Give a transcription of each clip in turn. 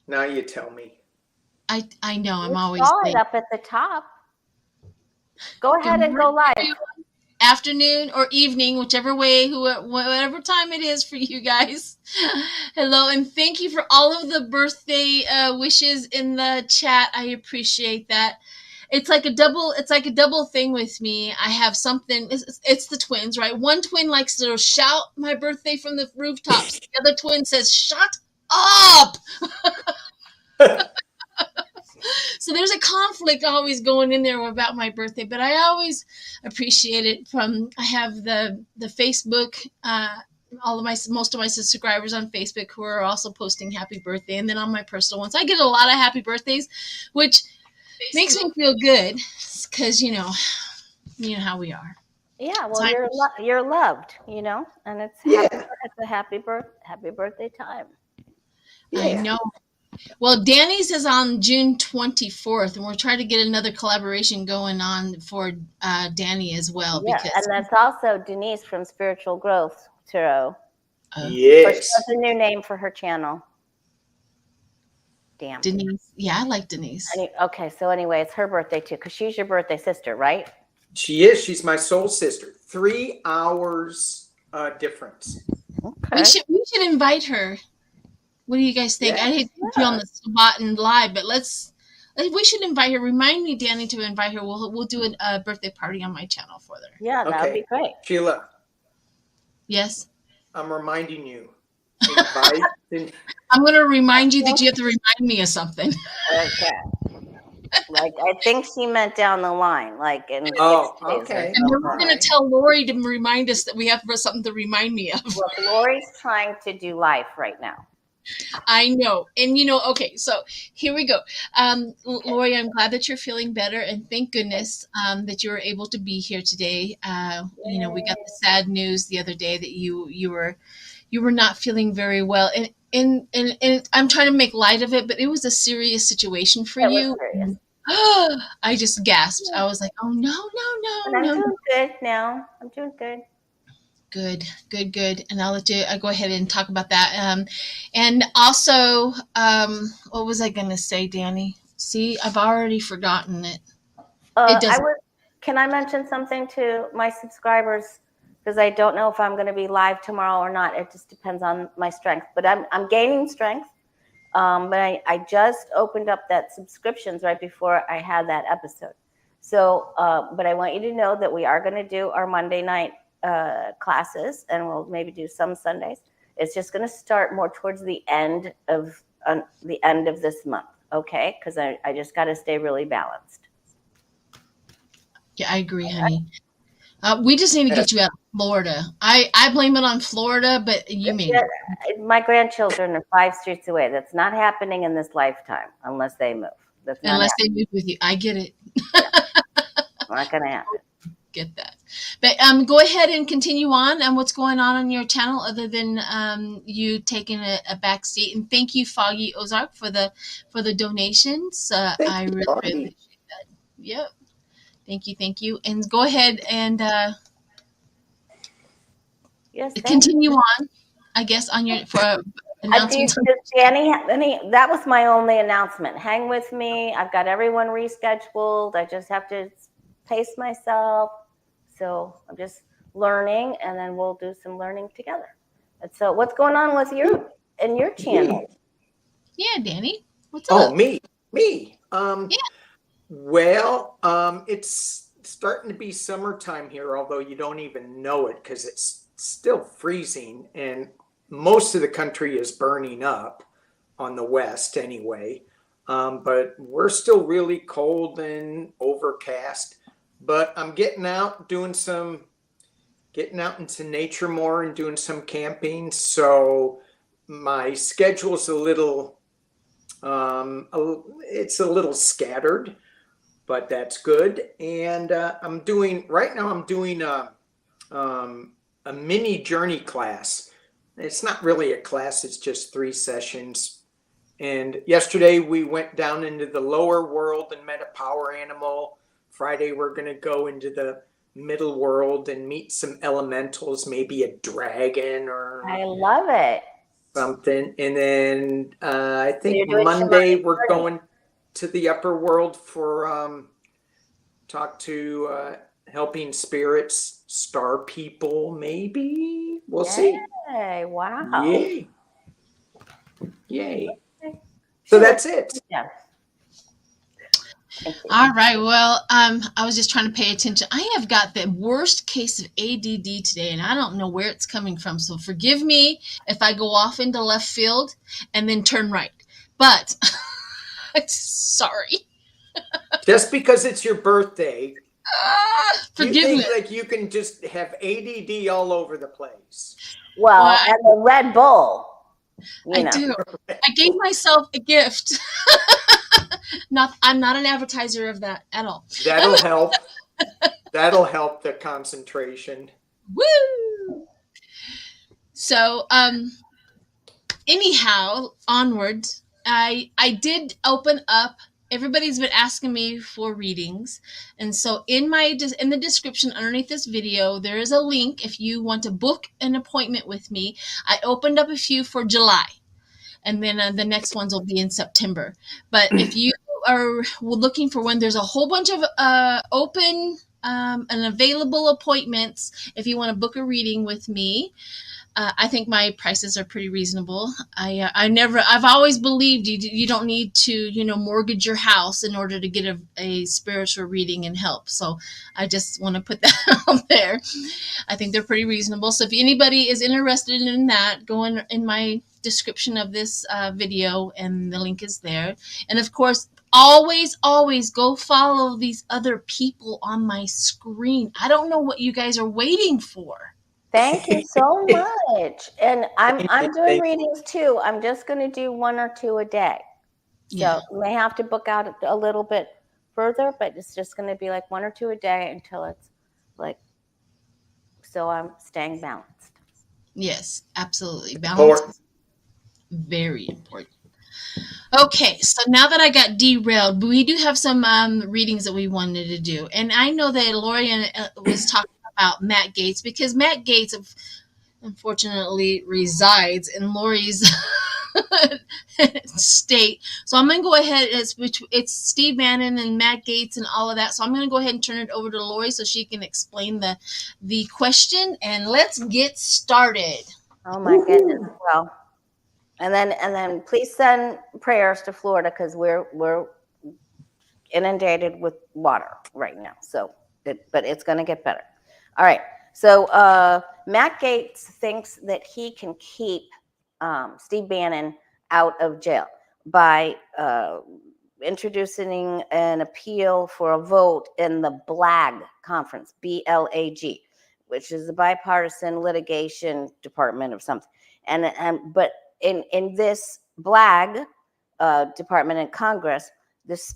Now you tell me. I know, I'm You always saw late. it up at the top. Go ahead and go live. Afternoon or evening, whichever way, whatever time it is for you guys. Hello, and thank you for all of the birthday wishes in the chat. I appreciate that. It's like a double thing with me. I have something. It's the twins, right? One twin likes to shout my birthday from the rooftops. The other twin says, "Shut up." So there's a conflict always going in there about my birthday, but I always appreciate it. I have the Facebook, all of my most of my subscribers on Facebook who are also posting happy birthday, and then on my personal ones, I get a lot of happy birthdays, which makes me feel good because you know how we are. Yeah, well, So you're loved, and it's Yeah. a happy birthday time. I Yeah. know. Well, Danny's is on June 24th, and we're trying to get another collaboration going on for Danny as well Yeah, because and that's also Denise from Spiritual Growth Tarot. Or she has Yes. a new name for her channel. Damn. Denise. Yeah, I like Denise. Okay, so anyway, it's her birthday too, because she's your birthday sister, right? She is. She's my soul sister. 3 hours difference. Okay. We should invite her. What do you guys think? Yeah. I hate to put you on the spot and lie, but we should invite her. Remind me, Danny, to invite her. We'll do a birthday party on my channel for her. Yeah, that would be great. Sheila, Yes. I'm reminding you. Invite. I'm going to remind you that you have to remind me of something. Okay. Like, I think she meant down the line, like in 6 days. Okay. And then we're going to tell Lori to remind us that we have something to remind me of. Well, Lori's trying to do life right now. I know. And okay, so here we go. Lori, I'm glad that you're feeling better, and thank goodness that you were able to be here today. We got the sad news the other day that you were not feeling very well, and I'm trying to make light of it, but it was a serious situation for you. I just gasped. I was like, "Oh no, And I'm doing good now. I'm doing good." Good. And I'll let you go ahead and talk about that. And also, what was I going to say, Danny? See, I've already forgotten it. Can I mention something to my subscribers? Because I don't know if I'm going to be live tomorrow or not. It just depends on my strength. But I'm gaining strength. But I just opened up that subscriptions right before I had that episode. So, but I want you to know that we are going to do our Monday night classes, and we'll maybe do some Sundays. It's just going to start more towards the end of this month, okay? Because I just got to stay really balanced. Yeah, I agree, honey. We just need to get you out of Florida. I blame it on Florida, but you mean my grandchildren are 5 streets away. That's not happening in this lifetime unless they move. Unless they move with you. I get it. Not going to happen. Get that. But go ahead and continue on. And what's going on your channel other than you taking a back seat? And thank you, Foggy Ozark, for the donations. I really appreciate that. Yep. Thank you. And go ahead and continue on, I guess, on your announcements. Danny, that was my only announcement. Hang with me. I've got everyone rescheduled. I just have to pace myself. So I'm just learning, and then we'll do some learning together. And so what's going on with your channel? Yeah, Danny. What's up? Oh, me. Yeah. Well, it's starting to be summertime here, although you don't even know it because it's still freezing, and most of the country is burning up on the west anyway. But we're still really cold and overcast. But I'm getting out into nature more and doing some camping. So my schedule's a little scattered, but that's good. And I'm doing a mini journey class. It's not really a class, it's just 3 sessions. And yesterday we went down into the lower world and met a power animal. Friday we're going to go into the middle world and meet some elementals, maybe a dragon or... I love it. something. And then I think you're doing Monday shamanic we're journey. going to the upper world for talk to helping spirits, star people, maybe. We'll see. Yay, wow. Yay. Yay. Okay. So Sheila, that's it. yeah. Thank you. All right. Well, I was just trying to pay attention. I have got the worst case of ADD today, and I don't know where it's coming from. So forgive me if I go off into left field and then turn right. But sorry. Just because it's your birthday, you Forgive think me. like you can just have ADD all over the place. Well, Well, and the Red Bull. I do. I gave myself a gift. I'm not an advertiser of that at all. That'll help. That'll help the concentration. Woo! So, anyhow, onward. I did open up. Everybody's been asking me for readings, and so in the description underneath this video, there is a link if you want to book an appointment with me. I opened up a few for July, and then the next ones will be in September. But if you are looking for one, there's a whole bunch of open and available appointments if you want to book a reading with me. I think my prices are pretty reasonable. I've always believed you don't need to, mortgage your house in order to get a spiritual reading and help. So I just want to put that out there. I think they're pretty reasonable. So if anybody is interested in that, go in my description of this video, and the link is there. And of course, always go follow these other people on my screen. I don't know what you guys are waiting for. Thank you so much. And I'm doing readings too. I'm just going to do 1 or 2 a day. So Yeah. may have to book out a little bit further, but it's just going to be like 1 or 2 a day until it's like, so I'm staying balanced. Yes, absolutely. Balance is very important. Okay, so now that I got derailed, we do have some readings that we wanted to do. And I know that Lori was talking about Matt Gaetz, because Matt Gaetz unfortunately resides in Lori's state. So I'm going to go ahead. It's Steve Bannon and Matt Gaetz and all of that. So I'm going to go ahead and turn it over to Lori so she can explain the question. And let's get started. Oh my goodness. Well, and then please send prayers to Florida, because we're inundated with water right now. So, but it's going to get better. All right. So Matt Gaetz thinks that he can keep Steve Bannon out of jail by introducing an appeal for a vote in the BLAG conference, BLAG, which is the bipartisan litigation department of something. But in this BLAG department in Congress, this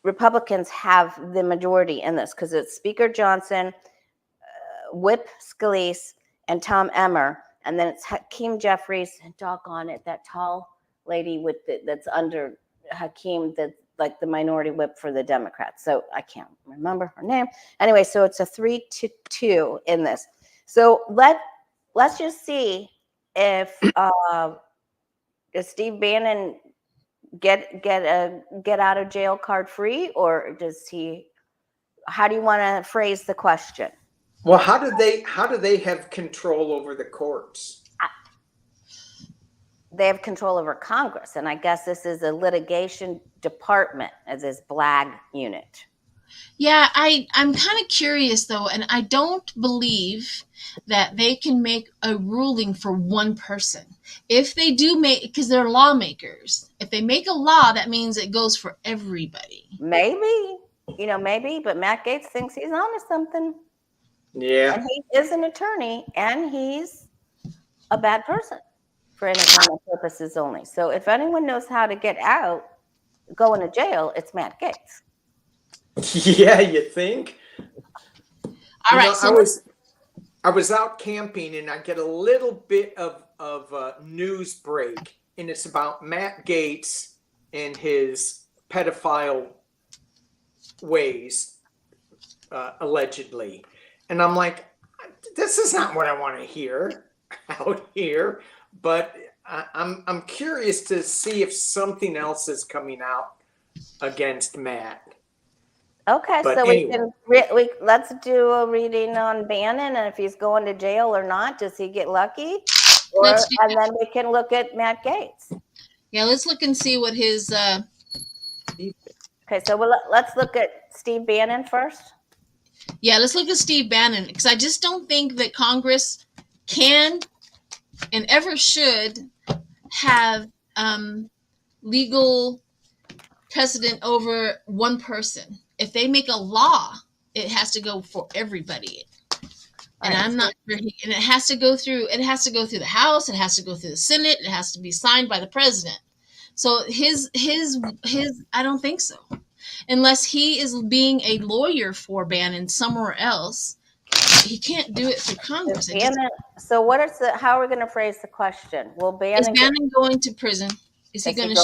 Republicans have the majority in this, because it's Speaker Johnson, Whip Scalise, and Tom Emmer, and then it's Hakeem Jeffries, and doggone it, that tall lady that's under Hakeem, that's like the minority whip for the Democrats. So I can't remember her name. Anyway, so it's a 3-2 in this. So let's just see if Steve Bannon get out of jail card free, or does he? How do you want to phrase the question? Well, how do they have control over the courts? They have control over Congress, and I guess this is a litigation department as this BLAG unit. Yeah, I'm kind of curious though, and I don't believe that they can make a ruling for one person. If they do make, because they're lawmakers, if they make a law, that means it goes for everybody. Maybe, but Matt Gaetz thinks he's onto something. Yeah. And he is an attorney, and he's a bad person for entertainment purposes only. So if anyone knows how to get out, going to jail, it's Matt Gaetz. Yeah, you think? All right. So I was out camping, and I get a little bit of news break, and it's about Matt Gaetz and his pedophile ways, allegedly. And I'm like, this is not what I want to hear out here. but I'm curious to see if something else is coming out against Matt. Okay, But so anyway. let's do a reading on Bannon and if he's going to jail or not. Does he get lucky? Let's do And then we can look at Matt Gaetz. Yeah, let's look and see what his. Okay, so let's look at Steve Bannon first. Yeah, let's look at Steve Bannon, because I just don't think that Congress can and ever should have legal precedent over one person. If they make a law, it has to go for everybody. And I'm not sure and it has to go through the House, it has to go through the Senate, it has to be signed by the president. So his I don't think so. Unless he is being a lawyer for Bannon somewhere else, he can't do it through Congress. So how are we going to phrase the question? Will Bannon Is Bannon going to prison? Is Bannon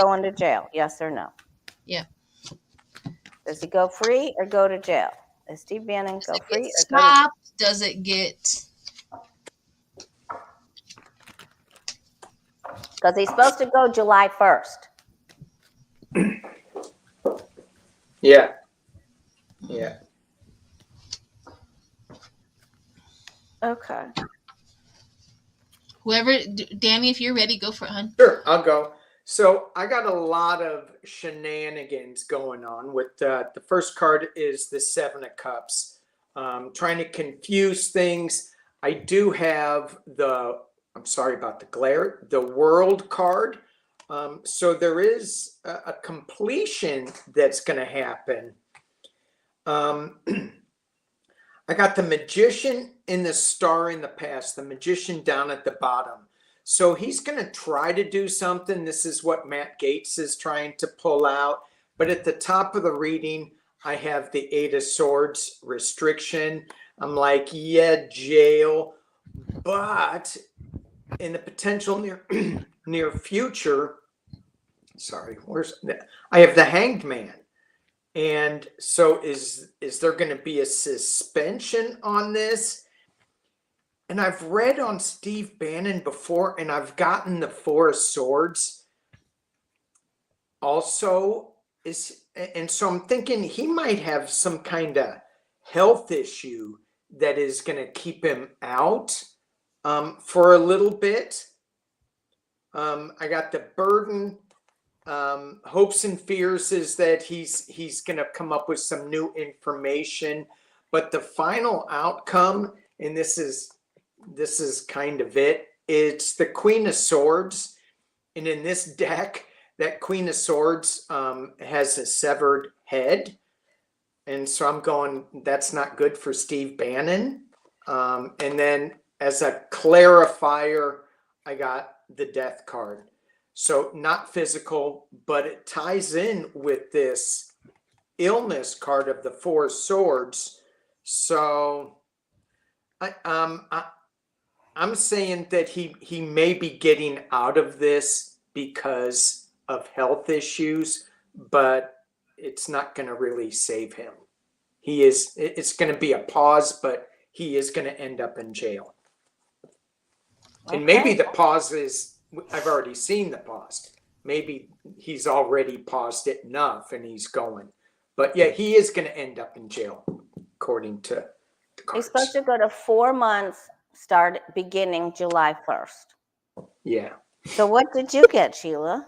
going to jail? Yes or no? Yeah. Does he go free or go to jail? Does Steve Bannon go free? Stop. Does it get? Because he's supposed to go July 1st. Yeah. Yeah. Okay. Whoever, Danny, if you're ready, go for it, hon. Sure, I'll go. So I got a lot of shenanigans going on with the first card is the Seven of Cups. Trying to confuse things. I do have I'm sorry about the glare, the World card. So there is a completion that's going to happen. I got the Magician and the Star in the past, the Magician down at the bottom. So he's going to try to do something. This is what Matt Gaetz is trying to pull out. But at the top of the reading, I have the Eight of Swords restriction. I'm like, yeah, jail. But in the potential near future, I have the Hanged Man. And so is there going to be a suspension on this? And I've read on Steve Bannon before, and I've gotten the Four of Swords also. And so I'm thinking he might have some kind of health issue that is going to keep him out for a little bit. I got the Burden. Hopes and fears is that he's going to come up with some new information. But the final outcome, and this is kind of it, it's the Queen of Swords. And in this deck, that Queen of Swords has a severed head. And so I'm going, that's not good for Steve Bannon. And then as a clarifier, I got the Death card. So not physical, but it ties in with this illness card of the Four of Swords. So I'm saying that he may be getting out of this because of health issues, but it's not going to really save him. It's going to be a pause, but he is going to end up in jail. Okay. And maybe the pause is, I've already seen the pause. Maybe he's already paused it enough and he's going. But yeah, he is going to end up in jail, according to the cards. He's supposed to go to 4 months, beginning July 1st. Yeah. So what did you get, Sheila?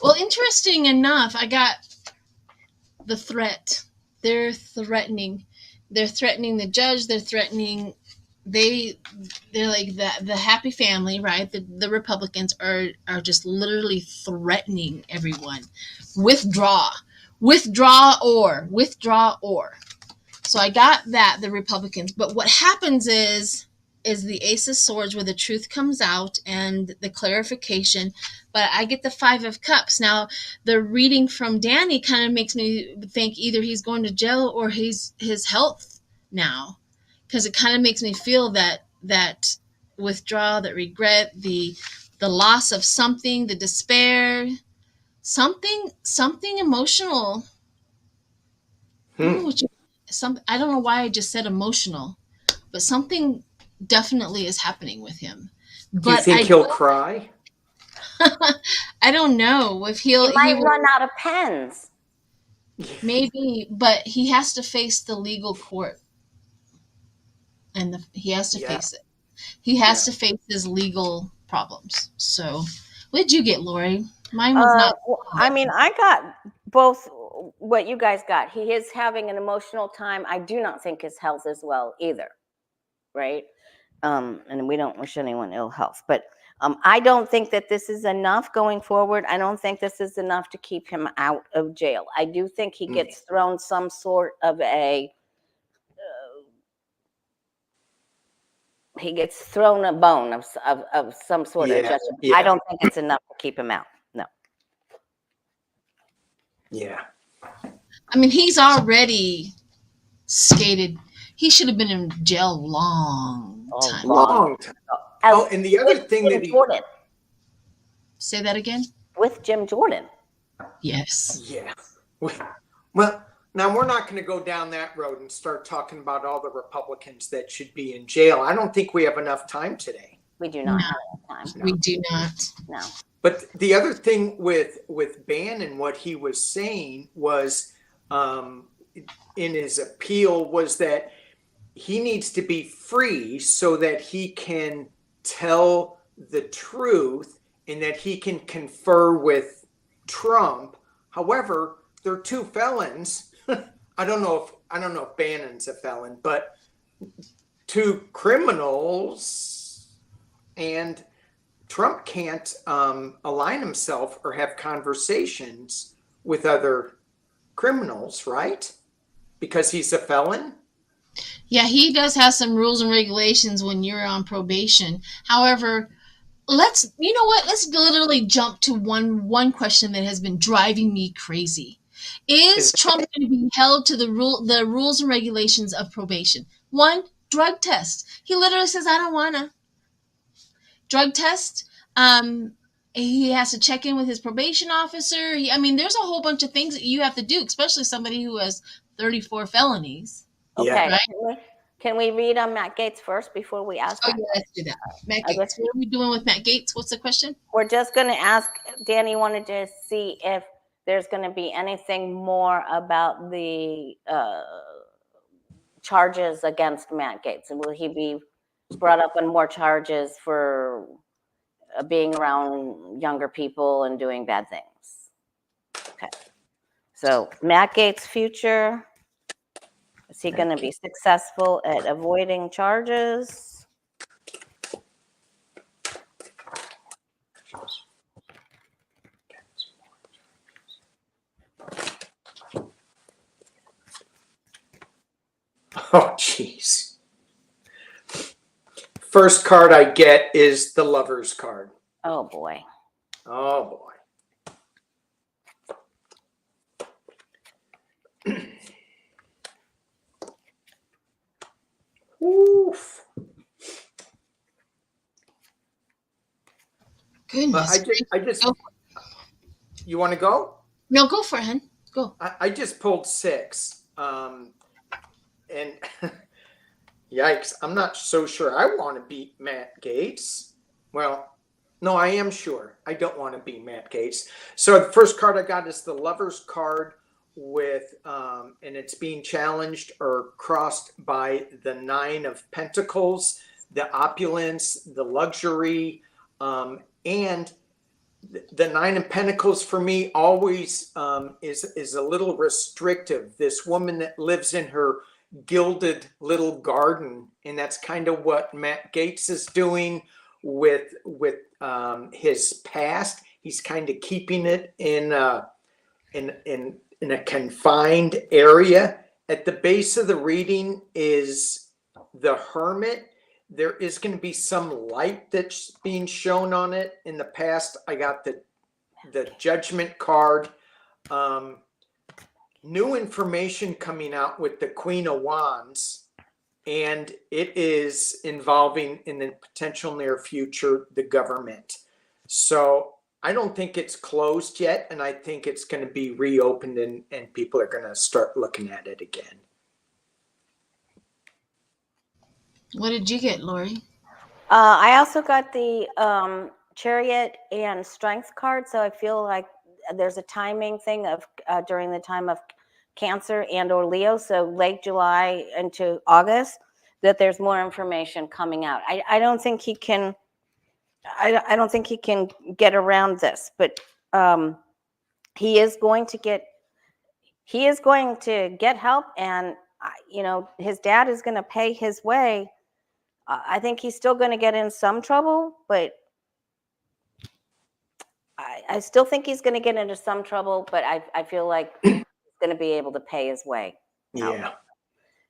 Well, interesting enough, I got the threat. They're threatening the judge. They're threatening. They're like the happy family, right? The Republicans are just literally threatening everyone. Withdraw or. So I got that, the Republicans. But what happens is the Ace of Swords, where the truth comes out and the clarification. But I get the Five of Cups. Now, the reading from Danny kind of makes me think either he's going to jail or his health now. Because it kind of makes me feel that withdrawal, that regret, the loss of something, the despair, something emotional. I don't know why I just said emotional, but something definitely is happening with him. Do you But think he'll cry? I don't know if He he might will, run out of pens. maybe, but he has to face the legal court, and he has to Yeah. face it. He has to face his legal problems. So, what did you get, Lori? Mine was not. I mean, I got both what you guys got. He is having an emotional time. I do not think his health is well either, right? And we don't wish anyone ill health, but I don't think that this is enough going forward. I don't think this is enough to keep him out of jail. I do think he gets thrown some sort of he gets thrown a bone of some sort of judgment. I don't think it's enough to keep him out. No. Yeah. I mean, he's already skated. He should have been in jail long time. Long time. Oh, and the other thing that Jordan. Say that again. With Jim Jordan. Yes. Yeah. Well, now we're not going to go down that road and start talking about all the Republicans that should be in jail. I don't think we have enough time today. We do not have enough time. We do not. No. But the other thing with Bannon, what he was saying was in his appeal was that he needs to be free so that he can tell the truth and that he can confer with Trump. However, they're two felons. I don't know if Bannon's a felon, but two criminals, and Trump can't align himself or have conversations with other criminals, right? Because he's a felon. Yeah, he does have some rules and regulations when you're on probation. However, let's literally jump to one question that has been driving me crazy. Is Trump going to be held to the rules and regulations of probation? One, drug test. He literally says, I don't wanna. Drug test. He has to check in with his probation officer. There's a whole bunch of things that you have to do, especially somebody who has 34 felonies. Okay. Yeah. Right? Can we read on Matt Gaetz first before we ask? Oh, yeah, let's do that. Matt Gaetz. What are we doing with Matt Gaetz? What's the question? We're just going to ask, Danny wanted to see if there's going to be anything more about the charges against Matt Gaetz. And will he be brought up on more charges for being around younger people and doing bad things? Okay. So Matt Gaetz' future. Is he going to be successful at avoiding charges? Oh, jeez. First card I get is the Lover's card. Oh, boy. Oh, boy. Oof. Goodness. I just. You want to go? No, go for it, hon. Go. I just pulled 6. And yikes, I'm not so sure I want to beat Matt Gaetz. Well, no, I am sure. I don't want to beat Matt Gaetz. So the first card I got is the Lover's card with, and it's being challenged or crossed by the 9 of Pentacles, the opulence, the luxury, and the 9 of Pentacles for me always is a little restrictive. This woman that lives in her gilded little garden, and that's kind of what Matt Gaetz is doing with his past. He's kind of keeping it in a confined area. At the base of the reading is the Hermit. There is going to be some light that's being shown on it. In the past, I got the Judgment card. New information coming out with the Queen of Wands, and it is involving in the potential near future the government. So I don't think it's closed yet, and I think it's going to be reopened, and people are going to start looking at it again. What did you get, Lori? I also got the Chariot and Strength card, so I feel like there's a timing thing of during the time of Cancer and or Leo, so late July into August, that there's more information coming out. I don't think he can. I don't think he can get around this, but he is going to get. He is going to get help, and his dad is going to pay his way. I think he's still going to get in some trouble, but I still think he's going to get into some trouble. But I feel like he's going to be able to pay his way. Yeah.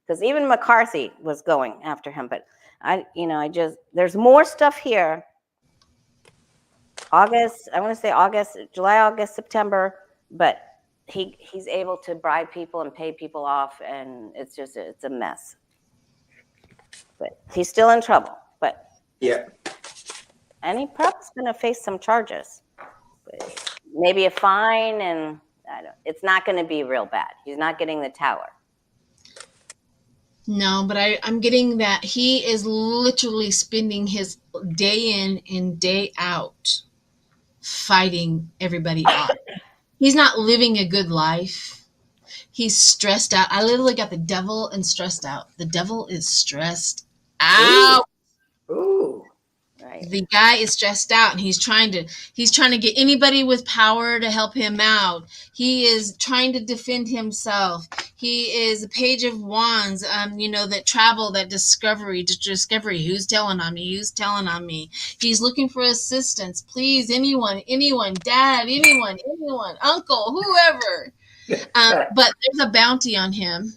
Because even McCarthy was going after him, but there's more stuff here. August, I want to say August, July, August, September, but he's able to bribe people and pay people off, and it's a mess. But he's still in trouble. But Yeah. and he probably going to face some charges, but maybe a fine, and it's not going to be real bad. He's not getting the tower. No, but I'm getting that he is literally spending his day in and day out fighting everybody off. He's not living a good life. He's stressed out. I literally got the devil and stressed out. The devil is stressed out. Ooh. Right. The guy is stressed out, and he's trying to get anybody with power to help him out. He is trying to defend himself. He is a page of wands, that travel, that discovery. Who's telling on me? Who's telling on me? He's looking for assistance. Please, anyone, dad, anyone, uncle, whoever. But there's a bounty on him.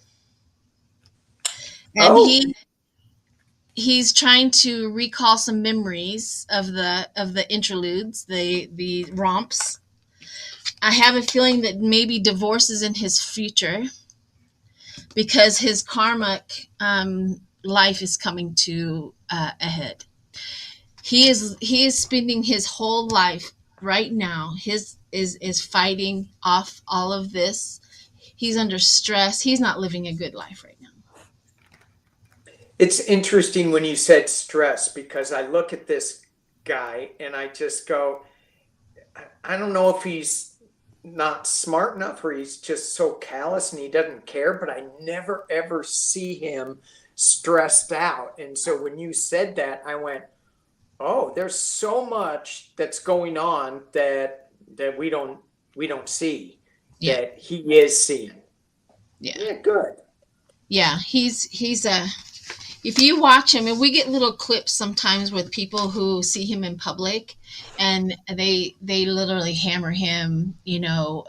And he's trying to recall some memories of the interludes, the romps. I have a feeling that maybe divorce is in his future because his karmic life is coming to a head. He is spending his whole life right now. His is fighting off all of this. He's under stress. He's not living a good life right now. It's interesting when you said stress, because I look at this guy and I just go, I don't know if he's not smart enough or he's just so callous and he doesn't care, but I never ever see him stressed out. And so when you said that, I went, oh, there's so much that's going on that we don't see, that he is seeing. Yeah, good. Yeah, he's a. If you watch him, and we get little clips sometimes with people who see him in public, and they literally hammer him,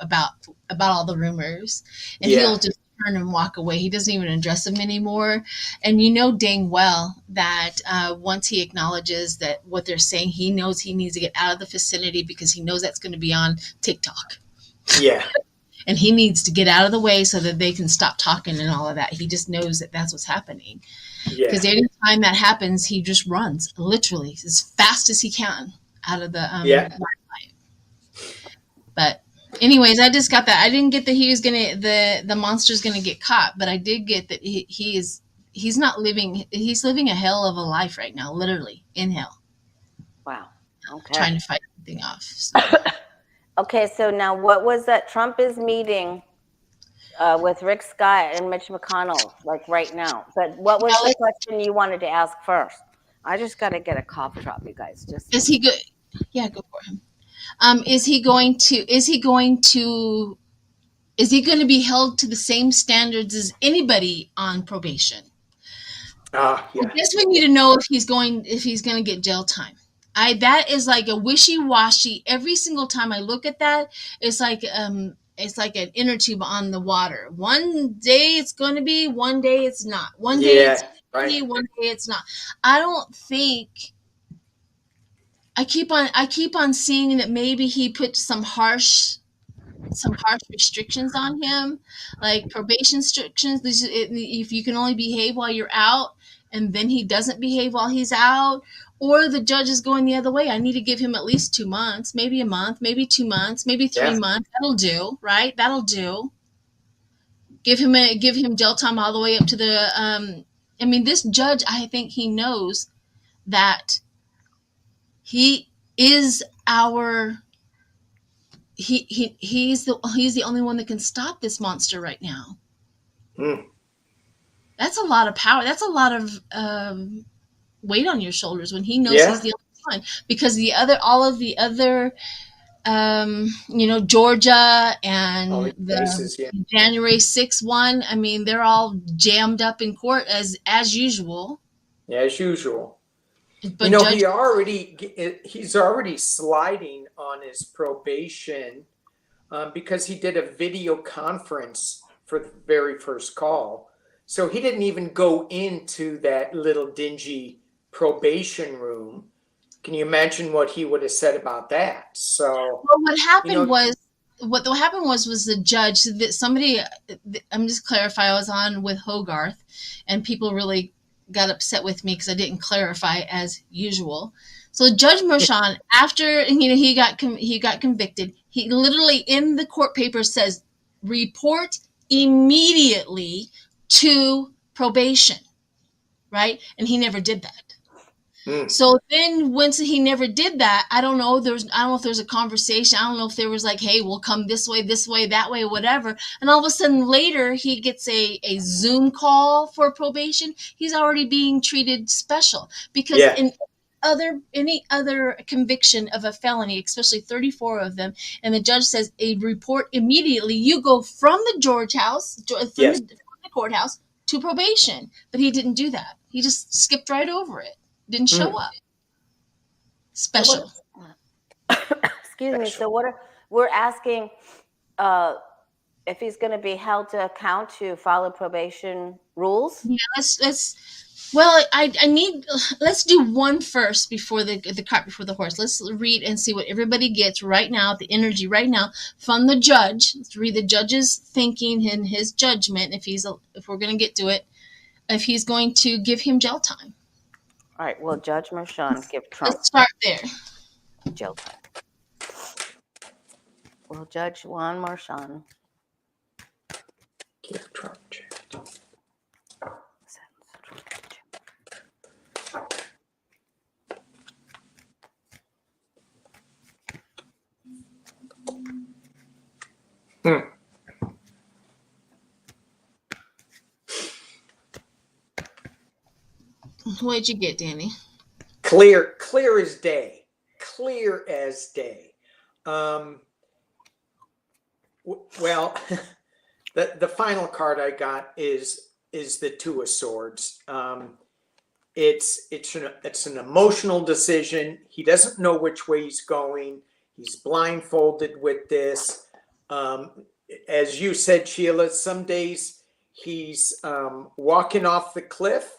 about all the rumors, and he'll just turn and walk away. He doesn't even address them anymore. And dang well that once he acknowledges that what they're saying, he knows he needs to get out of the vicinity because he knows that's going to be on TikTok. Yeah. And he needs to get out of the way so that they can stop talking and all of that. He just knows that that's what's happening. Because anytime that happens, he just runs literally as fast as he can out of the limelight. But anyways, I just got that. I didn't get that he was the monster's gonna get caught, but I did get that he's not living. He's living a hell of a life right now, literally in hell. Wow. Okay. Trying to fight everything off. So. Okay, so now what was that? Trump is meeting with Rick Scott and Mitch McConnell, like right now. But what was the question you wanted to ask first? I just got to get a cough drop, you guys. Is he good? Yeah, go for him. Is he going to be held to the same standards as anybody on probation? Yeah. I guess we need to know if he's going to get jail time. That is like a wishy-washy. Every single time I look at that, it's like an inner tube on the water. One day it's going to be, one day it's not. One day it's going to be, one day it's not. I don't think. I keep on seeing that maybe he put some harsh restrictions on him, like probation restrictions. If you can only behave while you're out, and then he doesn't behave while he's out. Or the judge is going the other way. I need to give him at least 2 months, maybe a month, maybe 2 months, maybe 3 months. That'll do, right? That'll do. Give him jail time all the way up to the I mean, this judge, I think he knows that he is he's the only one that can stop this monster right now. That's a lot of power. That's a lot of weight on your shoulders when he knows he's the only one. Because all of the other, Georgia and the January 6th one, I mean, they're all jammed up in court as usual. Yeah, as usual. But he's already sliding on his probation because he did a video conference for the very first call. So he didn't even go into that little dingy probation room. Can you imagine what he would have said about that? So what happened was the judge that somebody, I'm just clarify, I was on with Hogarth, and people really got upset with me because I didn't clarify as usual. So Judge Maran, after he got convicted, he literally in the court paper says, report immediately to probation, right? And he never did that. So then once he never did that, I don't know if there's a conversation. I don't know if there was like, hey, we'll come this way, that way, whatever. And all of a sudden later he gets a Zoom call for probation. He's already being treated special because in any other conviction of a felony, especially 34 of them, and the judge says a report immediately, you go from the the courthouse to probation. But he didn't do that. He just skipped right over it. Didn't show up. Special. Excuse me. So we're asking if he's going to be held to account to follow probation rules? Yeah, let's do one first before the cart before the horse. Let's read and see what everybody gets right now, the energy right now from the judge. Let's read the judge's thinking and his judgment if we're going to get to it, if he's going to give him jail time. All right, well, Judge Maran give Trump. Let's start there. Jail time. Well, Judge Juan Maran give Trump jail. What'd you get, Danny? Clear as day. Clear as day. Well, the final card I got is the Two of Swords. It's an emotional decision. He doesn't know which way he's going. He's blindfolded with this. As you said, Sheila, some days he's walking off the cliff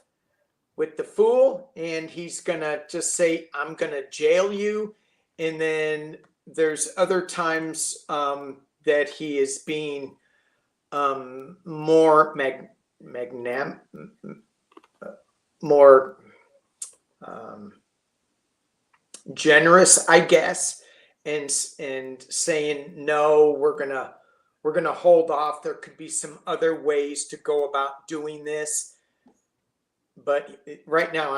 with the Fool, and he's gonna just say, I'm gonna jail you. And then there's other times that he is being more more generous, I guess, and saying, no, we're gonna hold off. There could be some other ways to go about doing this. But right now,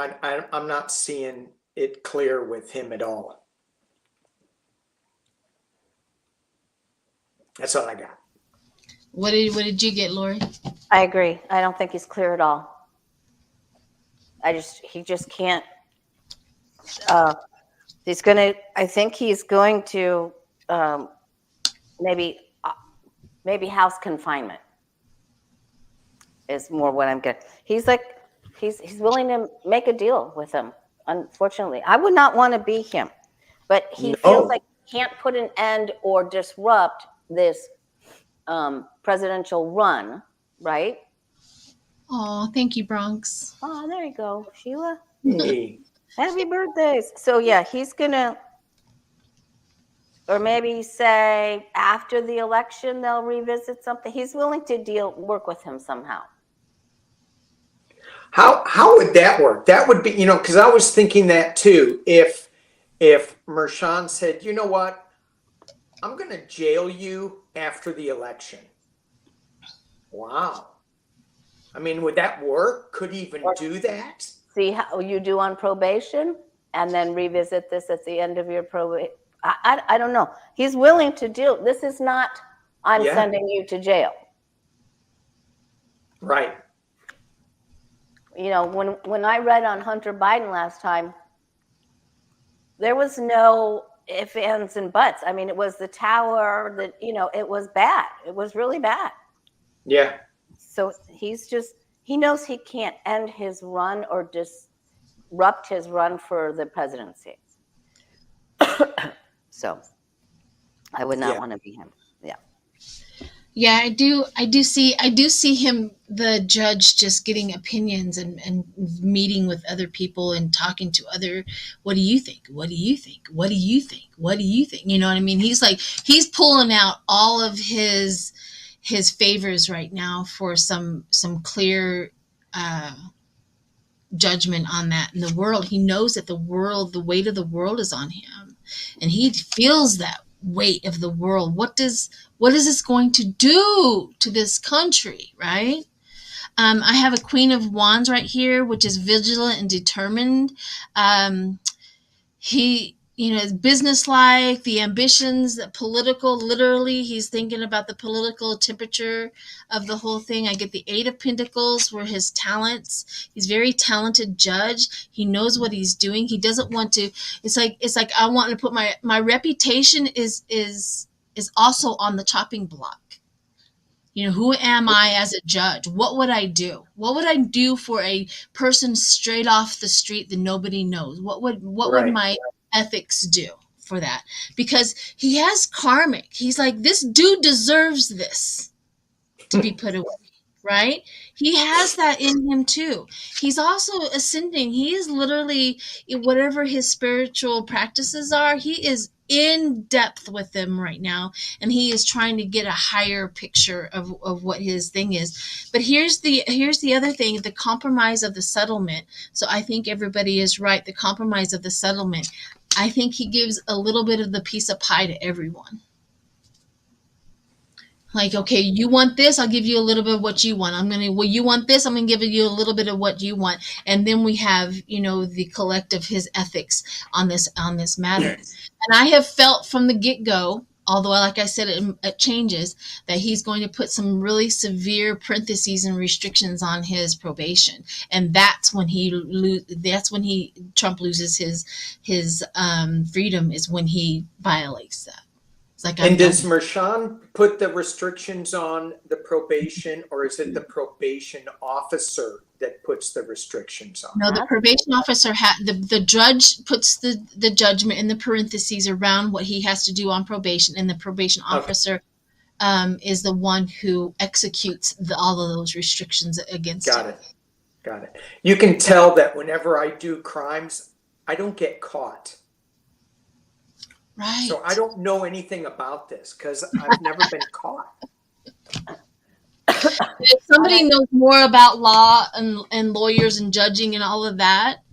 I'm not seeing it clear with him at all. That's all I got. What did you get, Lori? I agree. I don't think he's clear at all. He just can't. I think he's going to maybe house confinement is more what I'm getting. He's willing to make a deal with him. Unfortunately, I would not want to be him, but he feels like he can't put an end or disrupt this presidential run, right? Oh, thank you, Bronx. Oh, there you go, Sheila. Hey. Happy birthdays. So yeah, he's gonna, or maybe say after the election they'll revisit something. He's willing to work with him somehow. How would that work? That would be, because I was thinking that too. If Maran said, you know what, I'm going to jail you after the election. Wow. I mean, would that work? Could he even do that? See how you do on probation and then revisit this at the end of your probation. I don't know. He's willing to do. This is not, I'm sending you to jail. Right. You know, when I read on Hunter Biden last time, there was no ifs, ands, and buts. I mean, it was the tower that, you know, it was bad. It was really bad. Yeah. So he knows he can't end his run or disrupt his run for the presidency. So I would not want to be him. Yeah. Yeah, I do see him, the judge, just getting opinions and meeting with other people and talking to other, what do you think? What do you think? What do you think? What do you think? You know what I mean? He's pulling out all of his favors right now for some clear judgment on that in the world. He knows that the weight of the world is on him, and he feels that weight of the world. What is this going to do to this country, right? I have a Queen of Wands right here, which is vigilant and determined. He, is businesslike, the ambitions, the political, literally, he's thinking about the political temperature of the whole thing. I get the Eight of Pentacles, where his talents, he's very talented judge. He knows what he's doing. He doesn't want to, it's like I want to put my reputation is also on the chopping block. Who am I as a judge? What would I do? What would I do for a person straight off the street that nobody knows? What would my ethics do for that? Because he has karmic. He's like, this dude deserves this to be put away, right? He has that in him too. He's also ascending. He is literally, whatever his spiritual practices are, he is in depth with them right now, and he is trying to get a higher picture of what his thing is. But here's the other thing, the compromise of the settlement. So I think everybody is right. The compromise of the settlement, I think he gives a little bit of the piece of pie to everyone. Like, okay, you want this, I'll give you a little bit of what you want. You want this, I'm going to give you a little bit of what you want. And then we have, the collective, his ethics on this matter. And I have felt from the get-go, although, like I said, it changes, that he's going to put some really severe parentheses and restrictions on his probation. And that's when Trump loses his freedom, is when he violates that. And does Maran put the restrictions on the probation, or is it the probation officer that puts the restrictions on? No, the probation officer, the judge puts the judgment in the parentheses around what he has to do on probation, and the probation officer is the one who executes all of those restrictions against him. Got it. You can tell that whenever I do crimes, I don't get caught. Right. So I don't know anything about this because I've never been caught. If somebody knows more about law and lawyers and judging and all of that,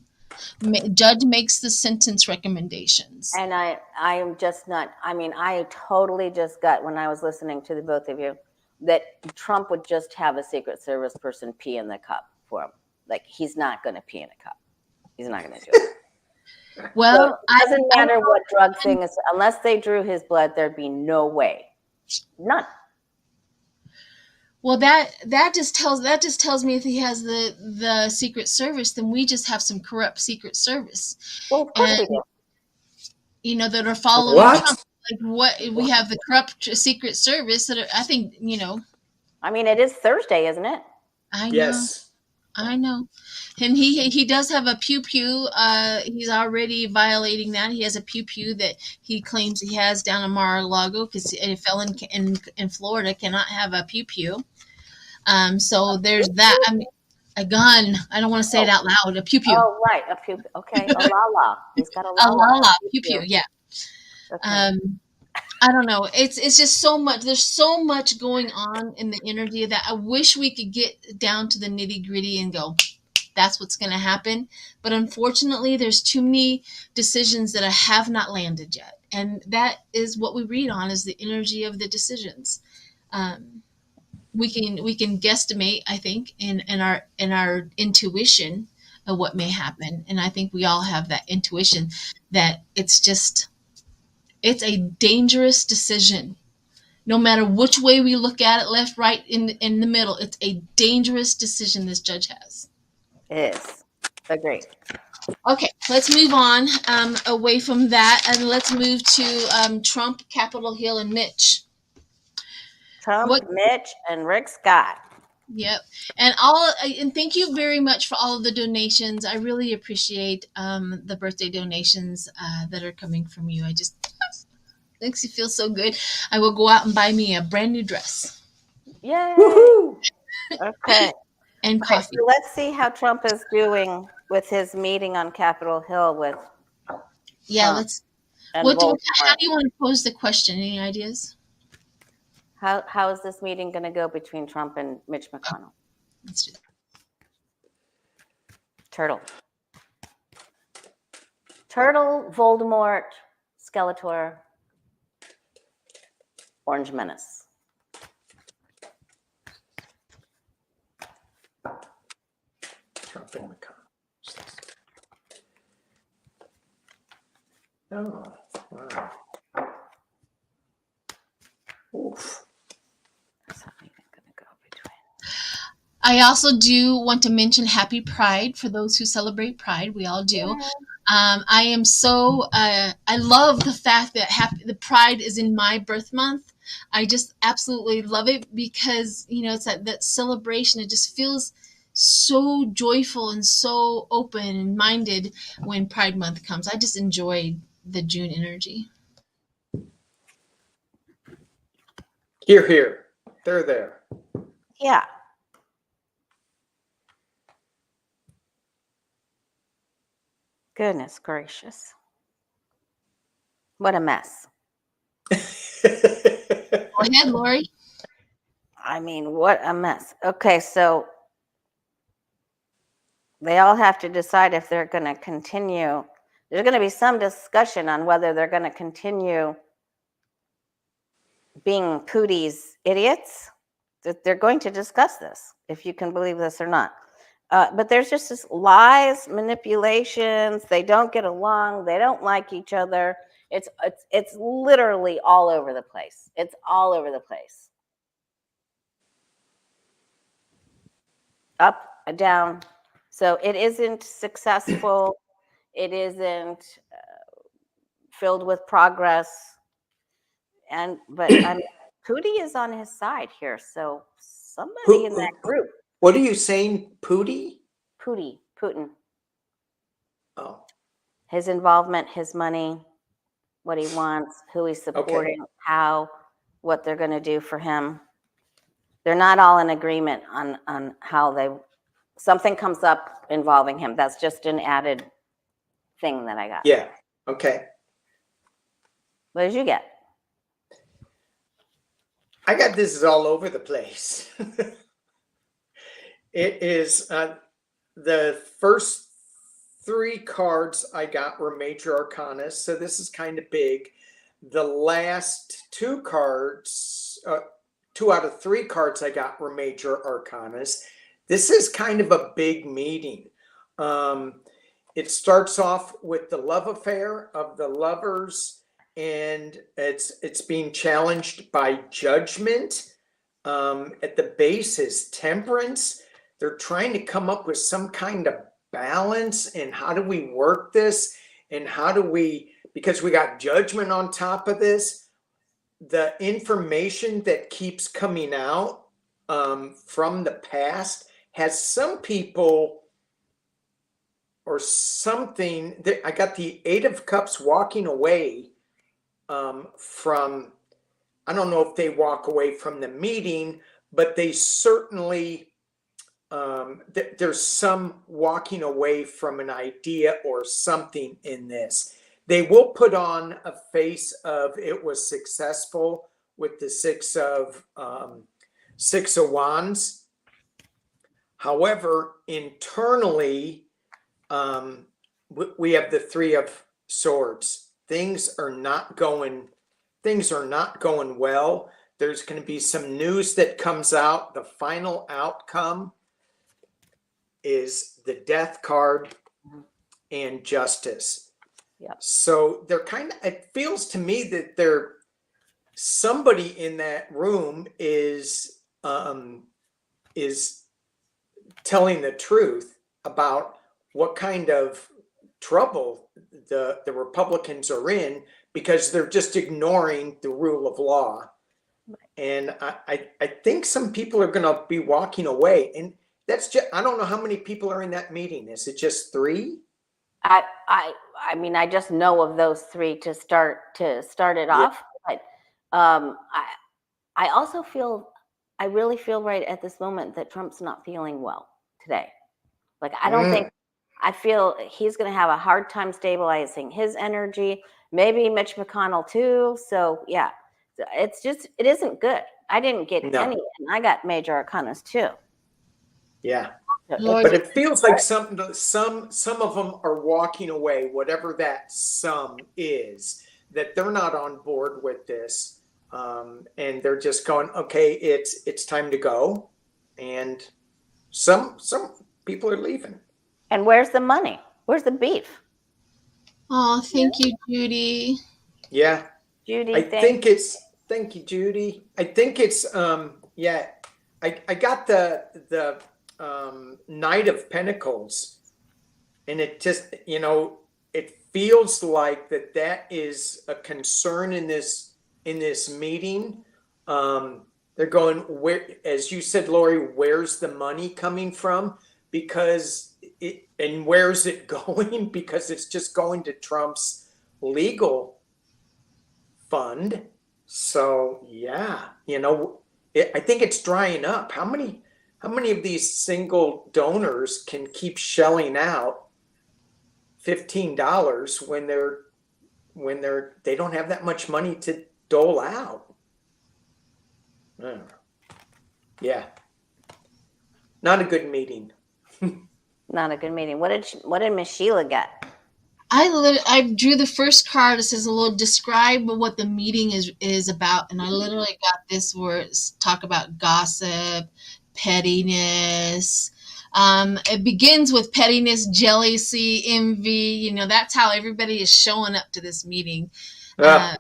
judge makes the sentence recommendations. And I am just not, I totally just got, when I was listening to the both of you, that Trump would just have a Secret Service person pee in the cup for him. Like, he's not going to pee in a cup. He's not going to do it. Well, it doesn't matter what drug thing is, unless they drew his blood, there'd be no way. None. Well, that just tells me if he has the Secret Service, then we just have some corrupt Secret Service. Well, of course we do. That are following Trump. Like we have the corrupt Secret Service that are, I think, it is Thursday, isn't it? I know. Yes. I know. And he does have a pew-pew. He's already violating that. He has a pew-pew that he claims he has down in Mar-a-Lago, because a felon in Florida cannot have a pew-pew. So there's that. A gun. I don't want to say it out loud. A pew-pew. Oh, right. A pew-pew. Okay. A la-la. He's got a la-la. A la-la. Pew-pew. Yeah. Okay. I don't know. It's just so much. There's so much going on in the energy of that. I wish we could get down to the nitty gritty and go, that's what's going to happen. But unfortunately, there's too many decisions that have not landed yet. And that is what we read on, is the energy of the decisions. we can guesstimate, I think, in our intuition of what may happen. And I think we all have that intuition that it's a dangerous decision. No matter which way we look at it, left, right, in the middle, it's a dangerous decision this judge has. It is. Agree. Okay, let's move on away from that, and let's move to Trump, Capitol Hill, and Mitch. Trump, Mitch, and Rick Scott. Yep, and thank you very much for all of the donations. I really appreciate the birthday donations that are coming from you. I just makes you feel so good. I will go out and buy me a brand new dress. Yay! Woohoo! Okay. And coffee. So let's see how Trump is doing with his meeting on Capitol Hill with. Yeah, Trump and how Voldemort. do you want to pose the question? Any ideas? How is this meeting going to go between Trump and Mitch McConnell? Let's do that. Turtle, Voldemort, Skeletor, Orange Menace. Trump and McConnell. Oh, wow. Oof. That's how meeting going to go between. I also do want to mention Happy Pride for those who celebrate Pride. We all do. Yeah. I am so I love the fact that the Pride is in my birth month. I just absolutely love it because it's that celebration. It just feels so joyful and so open and minded when Pride Month comes. I just enjoy the June energy. Here. They're there. Yeah. Goodness gracious. What a mess. Go ahead, Lori. I mean, what a mess. Okay, so they all have to decide if they're going to continue. There's going to be some discussion on whether they're going to continue being Pootie's idiots. That they're going to discuss this, if you can believe this or not. But there's just this lies, manipulations. They don't get along. They don't like each other. It's literally all over the place. It's all over the place. Up, down. So it isn't successful. It isn't filled with progress. But I mean, Pootie is on his side here. So somebody in that group. What are you saying, Putin? Putin. Oh. His involvement, his money, what he wants, who he's supporting, what they're going to do for him. They're not all in agreement on how something comes up involving him. That's just an added thing that I got. Yeah. Okay. What did you get? I got this is all over the place. It is the first 3 cards I got were major arcana, so this is kind of big. The last 2 cards, 2 out of 3 cards I got were major arcanas. This is kind of a big meeting. It starts off with the love affair of the lovers, and it's being challenged by judgment. At the base is temperance. They're trying to come up with some kind of balance, and how do we work this, and because we got judgment on top of this, the information that keeps coming out from the past has some people or something that I got the 8 of Cups walking away from, I don't know if they walk away from the meeting, but they certainly there's some walking away from an idea or something in this. They will put on a face of it was successful with the 6 of Wands. However, internally, we have the 3 of Swords. Things are not going well. there's going to be some news that comes out. The final outcome is the death card and justice. Yep. So they're kind of, it feels to me that somebody in that room is telling the truth about what kind of trouble the Republicans are in, because they're just ignoring the rule of law. And I think some people are going to be walking away. And that's just, I don't know how many people are in that meeting. Is it just 3? I mean, I just know of those 3 to start it off. But I also I really feel right at this moment that Trump's not feeling well today. Like, I don't think, I feel he's going to have a hard time stabilizing his energy. Maybe Mitch McConnell too. So yeah, it's just, it isn't good. I didn't get any, and I got major arcanas too. Yeah. Lord, But it feels like some of them are walking away, whatever that some is, that they're not on board with this. And they're just going, okay, it's time to go. And some people are leaving. And where's the money? Where's the beef? oh, thank you, Judy. Yeah. Judy, thank you, Judy. I think it's, yeah, I got the Knight of Pentacles, and it just, it feels like that is a concern in this meeting. They're going, where, as you said, Lori, where's the money coming from? Because and where's it going? Because it's just going to Trump's legal fund. So yeah, I think it's drying up. How many of these single donors can keep shelling out $15 when they don't have that much money to dole out? Yeah, not a good meeting. not a good meeting. What did Miss Sheila get? I drew the first card. It says describe what the meeting is about, and I literally got this where it's talk about gossip, pettiness. It begins with pettiness, jealousy, envy. That's how everybody is showing up to this meeting. Yeah.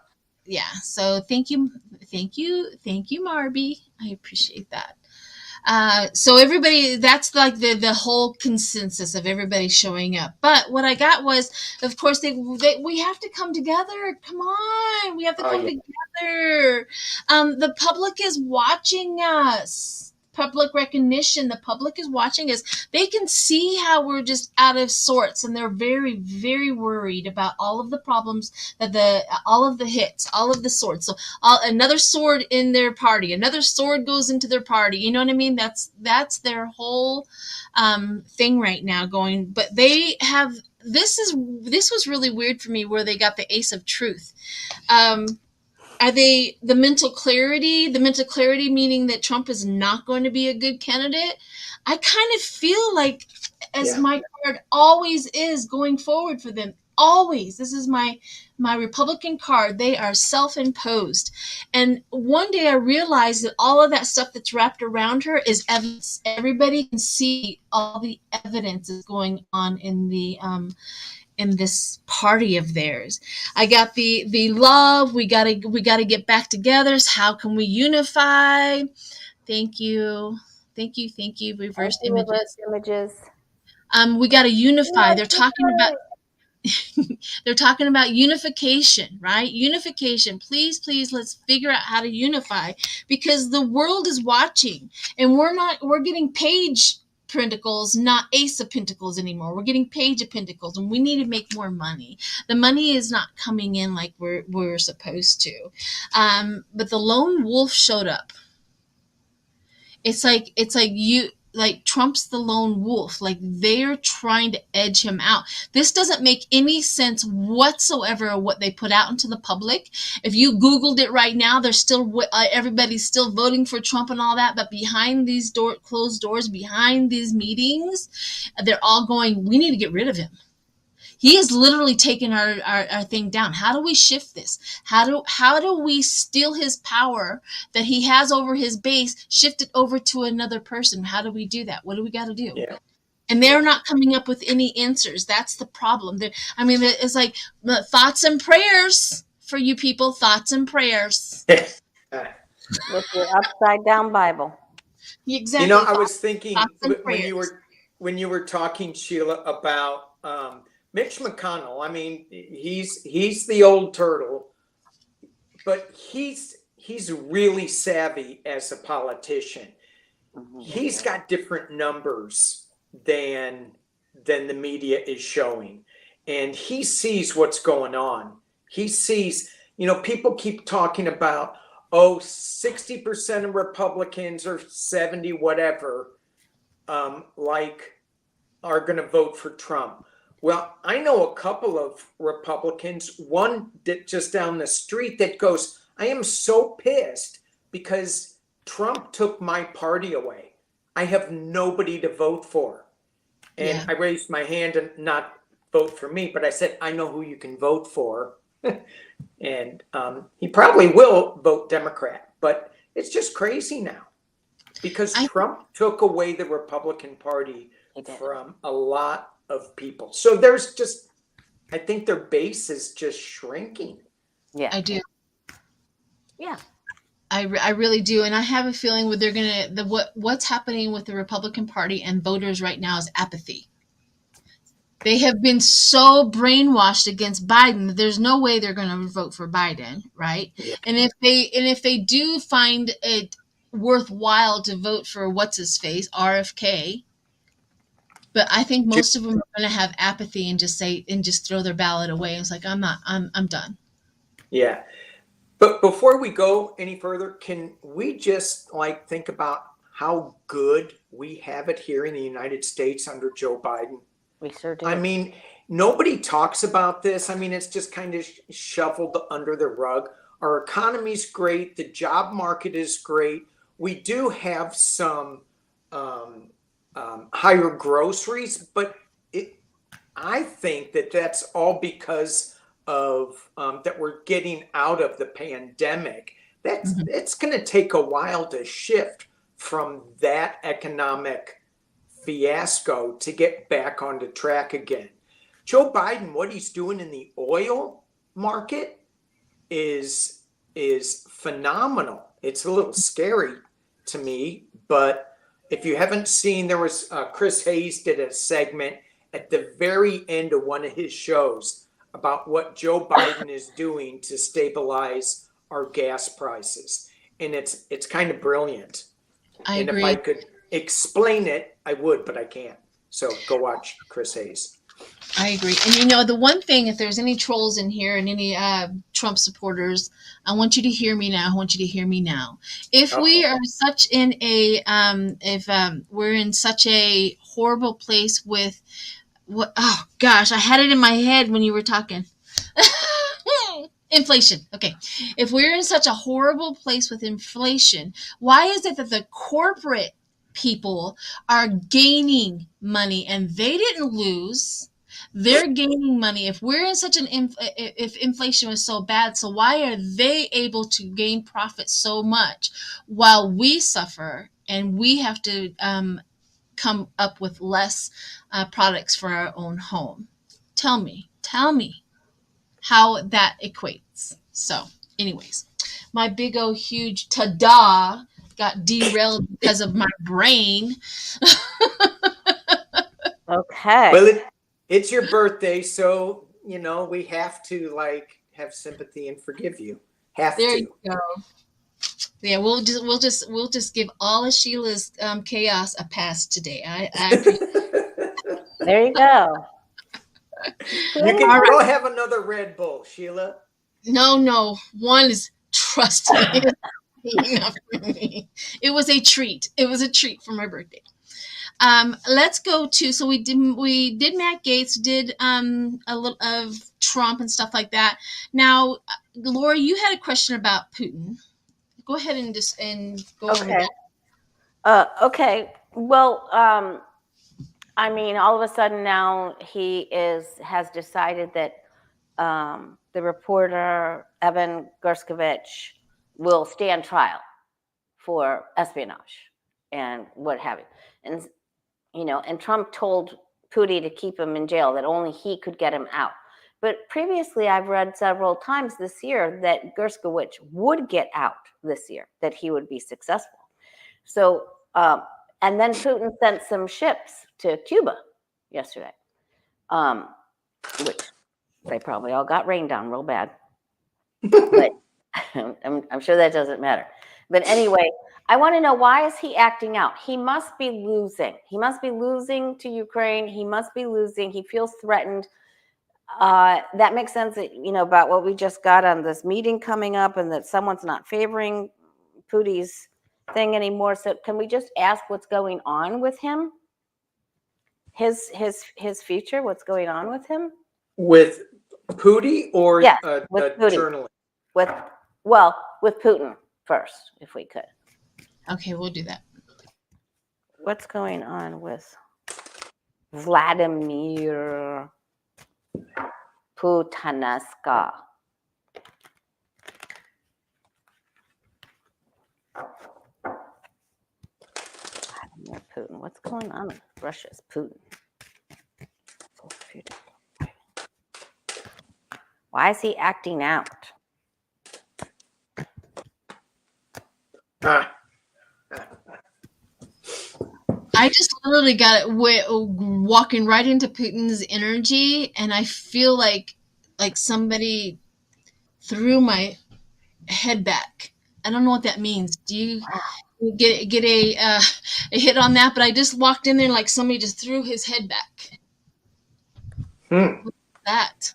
So thank you, Marby. I appreciate that. So everybody, that's like the whole consensus of everybody showing up. But what I got was, of course, we have to come together. Come on, we have to come together. The public is watching us. Public recognition. The public is watching us. They can see how we're just out of sorts, and they're very, very worried about all of the problems all of the hits, all of the swords. So another sword in their party, another sword goes into their party. You know what I mean? That's their whole thing right now going. But they have this was really weird for me, where they got the Ace of Truth. Are they the mental clarity meaning that Trump is not going to be a good candidate? I kind of feel like, as my card always is going forward for them, always, this is my Republican card, they are self-imposed. And one day I realized that all of that stuff that's wrapped around her is evidence. Everybody can see all the evidence is going on in this party of theirs. I got the love. We gotta get back together. How can we unify? Thank you. Reversed images. We gotta unify. They're talking about unification, right? Unification. Please, let's figure out how to unify, because the world is watching, and we're getting Page Pentacles, not Ace of Pentacles anymore. We're getting Page of Pentacles, and we need to make more money. The money is not coming in like we're supposed to. But the lone wolf showed up. It's like Trump's the lone wolf. Like, they're trying to edge him out. This doesn't make any sense whatsoever what they put out into the public. If you Googled it right now, there's still everybody's still voting for Trump and all that. But behind these closed doors, behind these meetings, they're all going, we need to get rid of him. He is literally taking our thing down. How do we shift this? How do we steal his power that he has over his base, shift it over to another person? How do we do that? What do we got to do? Yeah. And they're not coming up with any answers. That's the problem. It's like thoughts and prayers for you people. Thoughts and prayers. With your upside down Bible. Exactly. You know, I was thinking when you were talking, Sheila, about Mitch McConnell. I mean, he's the old turtle, but he's really savvy as a politician. He's got different numbers than the media is showing, and he sees what's going on. He sees, people keep talking about, 60% of Republicans or 70, whatever, are going to vote for Trump. Well, I know a couple of Republicans, one that just down the street that goes, I am so pissed because Trump took my party away. I have nobody to vote for. And I raised my hand and not vote for me, but I said, I know who you can vote for. And he probably will vote Democrat, but it's just crazy now because Trump took away the Republican Party from a lot of people. So there's I think their base is just shrinking. Yeah, I do. Yeah, I really do, and I have a feeling what's happening with the Republican Party and voters right now is apathy. They have been so brainwashed against Biden that there's no way they're going to vote for Biden, right? Yeah. And if they do find it worthwhile to vote for what's his face, RFK, but I think most of them are going to have apathy and just throw their ballot away. It's like I'm done. Yeah. But before we go any further, can we just think about how good we have it here in the United States under Joe Biden? We sure do. I mean, nobody talks about this. I mean, it's just kind of shuffled under the rug. Our economy's great. The job market is great. We do have some higher groceries, but I think that's all because of that we're getting out of the pandemic. It's going to take a while to shift from that economic fiasco to get back onto track again. Joe Biden, what he's doing in the oil market is phenomenal. It's a little scary to me, but if you haven't seen, there was Chris Hayes did a segment at the very end of one of his shows about what Joe Biden is doing to stabilize our gas prices, and it's kind of brilliant. I agree. If I could explain it, I would, but I can't. So go watch Chris Hayes. I agree. And the one thing, if there's any trolls in here and any Trump supporters, I want you to hear me now. If we are we're in such a horrible place with I had it in my head when you were talking. Inflation. Okay. If we're in such a horrible place with inflation, why is it that the corporate people are gaining money and they didn't lose? They're gaining money. If we're in such if inflation was so bad, so why are they able to gain profit so much while we suffer and we have to come up with less products for our own home? Tell me how that equates. So anyways, my big old huge ta-da got derailed because of my brain. Okay. Well, it's your birthday, so we have to have sympathy and forgive you. There you go. Yeah, we'll just give all of Sheila's chaos a pass today. I appreciate There you go. You can go have another Red Bull, Sheila. No. One is, trust me, enough for me. It was a treat. For my birthday. Let's go to, so we did Matt Gaetz, did a little of Trump and stuff like that. Now, Laura, you had a question about Putin. Go ahead and go over that. Okay. Well, I mean, all of a sudden now he has decided that the reporter Evan Gershkovich will stand trial for espionage and what have you. And and Trump told Putin to keep him in jail, that only he could get him out. But previously, I've read several times this year that Gershkovich would get out this year, that he would be successful. So, and then Putin sent some ships to Cuba yesterday, which they probably all got rained on real bad. But I'm sure that doesn't matter. But anyway, I want to know, why is he acting out? He must be losing. He must be losing to Ukraine. He must be losing. He feels threatened. That makes sense, about what we just got on this meeting coming up, and that someone's not favoring Putin's thing anymore. So can we just ask what's going on with him? His future, what's going on with him? With Putin or yes, the Putin. journalist? With Putin first, if we could. Okay, we'll do that. What's going on with Vladimir Putineska? Vladimir Putin. What's going on with Russia's Putin? Why is he acting out? I just literally got it walking right into Putin's energy, and I feel like somebody threw my head back. I don't know what that means. Do you get a hit on that? But I just walked in there like somebody just threw his head back. That.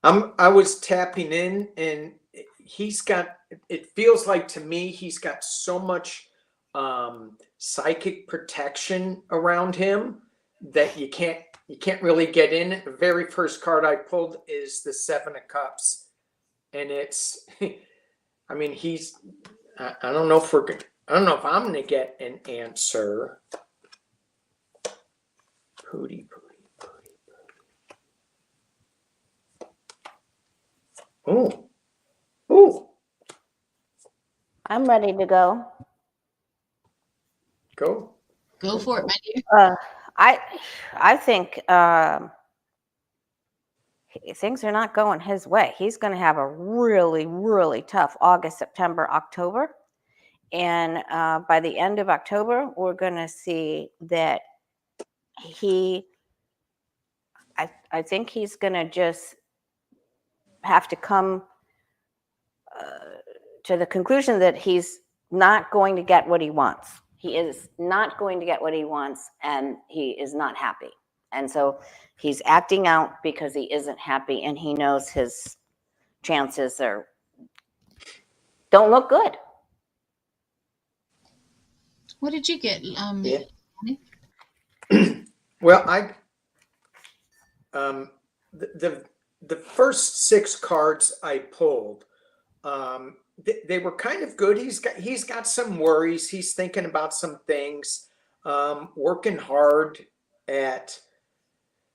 I was tapping in, and it feels like to me he's got so much psychic protection around him that you can't really get in it. The very first card I pulled is the Seven of Cups, and it's I mean, I don't know if I'm gonna get an answer. Pooty. Oh. I'm ready to go. Go for it, my dear. I think things are not going his way. He's going to have a really, really tough August, September, October. And by the end of October, we're going to see that I think he's going to just have to come to the conclusion that he's not going to get what he wants. He is not going to get what he wants, and he is not happy. And so he's acting out because he isn't happy, and he knows his chances don't look good. What did you get? Yeah. Well, the first 6 cards I pulled, they were kind of good. He's got some worries. He's thinking about some things, working hard at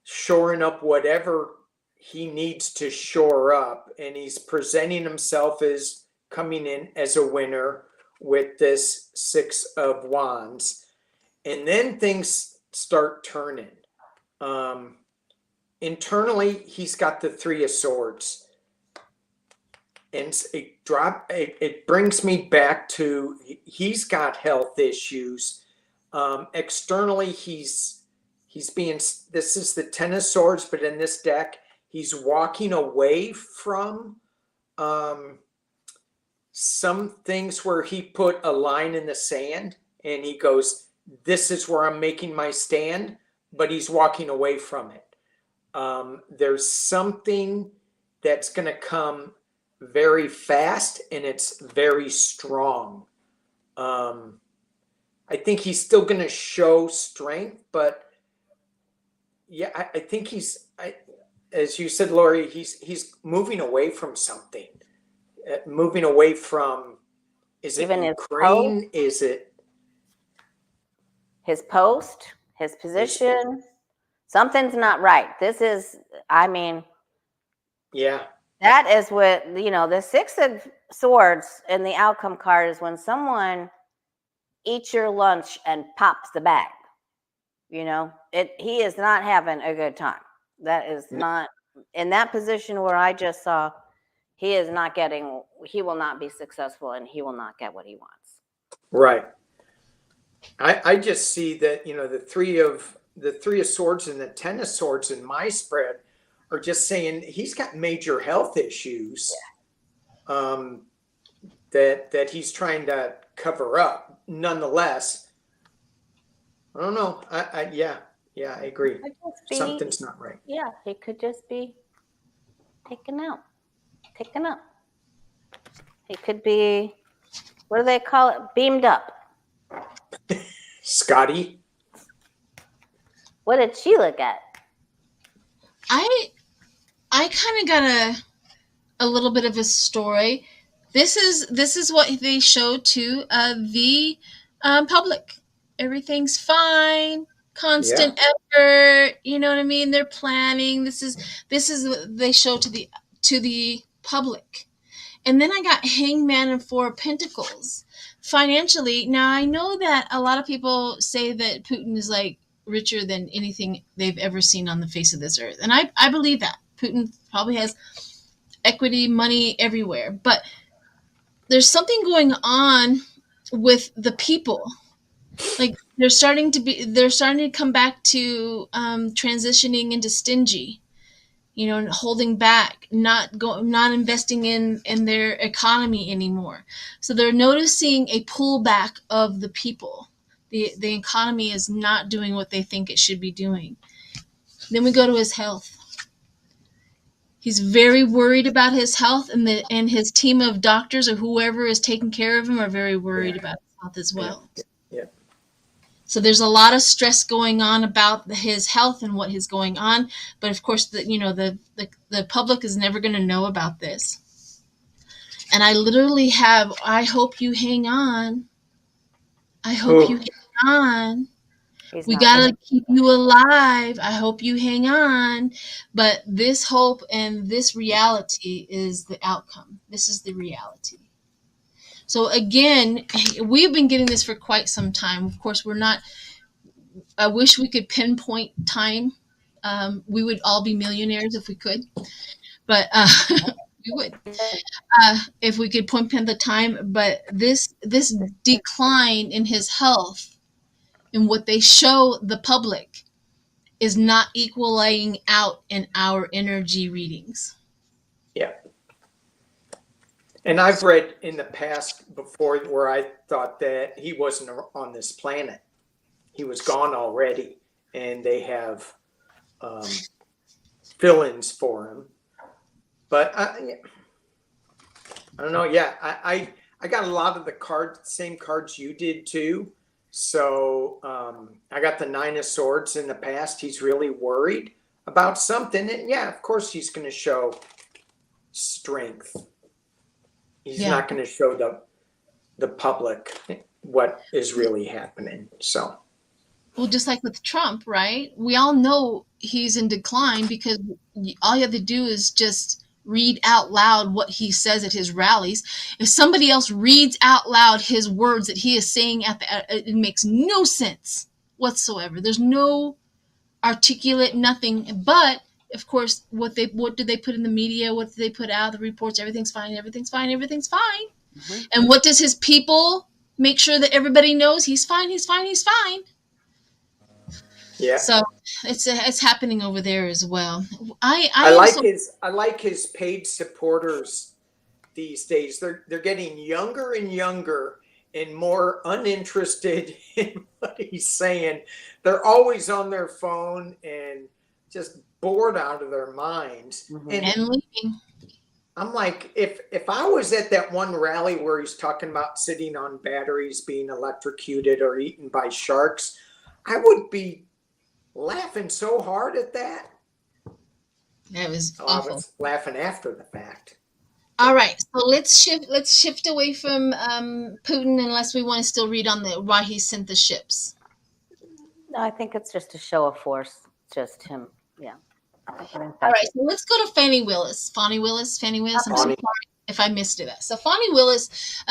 shoring up whatever he needs to shore up, and he's presenting himself as coming in as a winner with this 6 of Wands. And then things start turning. Internally, he's got the 3 of Swords. And it brings me back to, he's got health issues. Externally, he's being, this is the 10 of Swords, but in this deck, he's walking away from some things where he put a line in the sand and he goes, this is where I'm making my stand, but he's walking away from it. There's something that's going to come very fast, and it's very strong. I think he's still going to show strength, but yeah, I think as you said, Lori, he's moving away from something. Moving away from, is it even Ukraine? Is it his post, his position. Something's not right. This is, I mean, Yeah. that is what, the Six of Swords in the outcome card is when someone eats your lunch and pops the bag. He is not having a good time. That is not, in that position where I just saw, he will not be successful, and he will not get what he wants. Right. I just see that, the three of swords and the 10 of swords in my spread are just saying he's got major health issues that he's trying to cover up. Nonetheless, I don't know. Yeah, I agree. Something's not right. Yeah, he could just be taken out. He could be, what do they call it? Beamed up. Scotty. What did Sheila get? I kind of got a little bit of a story. This is what they showed to the public. Everything's fine. Constant effort. You know what I mean? They're planning. This is what they show to the public. And then I got Hangman and Four of Pentacles. Financially, now I know that a lot of people say that Putin is like richer than anything they've ever seen on the face of this earth. And I believe that. Putin probably has equity, money everywhere. But there's something going on with the people. Like they're starting to come back to transitioning into stingy. And holding back, not investing in their economy anymore. So they're noticing a pullback of the people. The economy is not doing what they think it should be doing. Then we go to his health. He's very worried about his health, and his team of doctors or whoever is taking care of him are very worried about his health as well. Yeah. So there's a lot of stress going on about his health and what is going on. But of course, the public is never going to know about this. And I literally have, I hope you hang on. I hope you hang on. We got to keep you alive. I hope you hang on. But this hope and this reality is the outcome. This is the reality. So again, we've been getting this for quite some time. Of course, I wish we could pinpoint time. We would all be millionaires if we could, but we would if we could pinpoint the time. But this decline in his health and what they show the public is not equaling out in our energy readings. Yeah. And I've read in the past before where I thought that he wasn't on this planet. He was gone already, and they have fill-ins for him. But I don't know. Yeah, I got a lot of the same cards you did too. So I got the Nine of Swords in the past. He's really worried about something. And yeah, of course he's going to show strength. He's not going to show the public what is really happening. So, well, just like with Trump, right? We all know he's in decline because all you have to do is just read out loud what he says at his rallies. If somebody else reads out loud his words that he is saying it makes no sense whatsoever. There's no articulate nothing. But of course, what did they put in the media? What did they put out? The reports, everything's fine, everything's fine, everything's fine. Mm-hmm. And what does his people make sure that everybody knows? He's fine, he's fine, he's fine. Yeah. So it's happening over there as well. I like his paid supporters these days. They're getting younger and younger and more uninterested in what he's saying. They're always on their phone and just bored out of their minds. Mm-hmm. And leaving. I'm like, if I was at that one rally where he's talking about sitting on batteries, being electrocuted or eaten by sharks, I would be laughing so hard at that. That was awful. I was laughing after the fact. All right, so let's shift away from Putin, unless we want to still read on why he sent the ships. No, I think it's just a show of force. Just him. Yeah. All right, so let's go to Fannie Willis. Fannie Willis. I'm so sorry if I missed it. So Fannie Willis,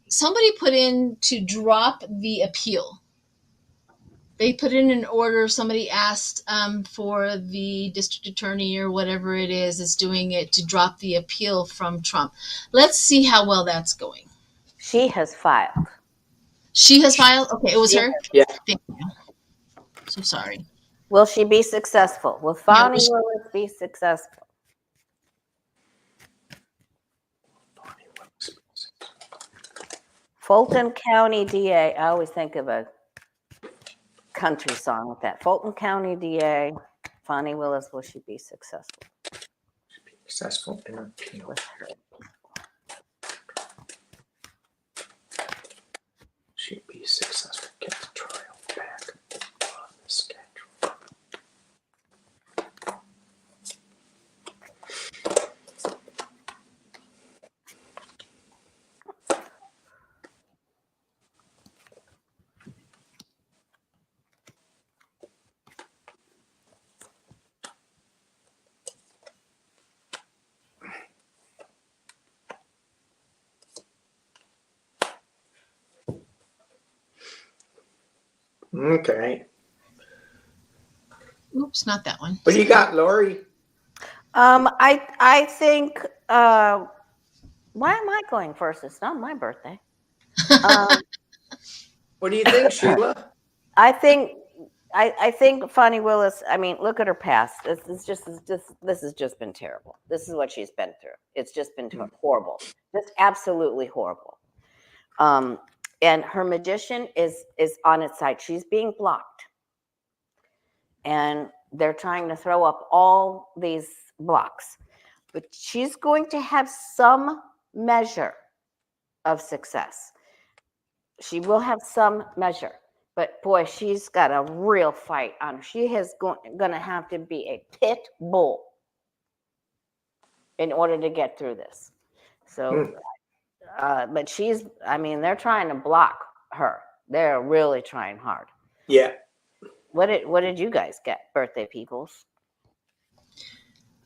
somebody put in to drop the appeal. They put in an order. Somebody asked for the district attorney or whatever it is doing it to drop the appeal from Trump. Let's see how well that's going. She has filed. She has filed? Okay, it was her? Yeah. Thank you. So sorry. Will she be successful? Will Fannie Willis be successful? Fulton County DA. I always think of a country song with that. Fulton County DA. Fannie Willis, will she be successful? Successful in appeal. She'd be successful. Get the trial back on the schedule. Okay. Oops, not that one. What do you got, Lori? I think why am I going first? It's not my birthday. What do you think, Sheila? I think Fannie Willis, I mean, look at her past. This has just been terrible. This is what she's been through. It's just been horrible. Just absolutely horrible. And her magician is on its side. She's being blocked. And they're trying to throw up all these blocks. But she's going to have some measure of success. She will have some measure. But boy, she's got a real fight on her. She is going to have to be a pit bull in order to get through this. So, but they're trying to block her. They're really trying hard. Yeah. What did you guys get, birthday peoples?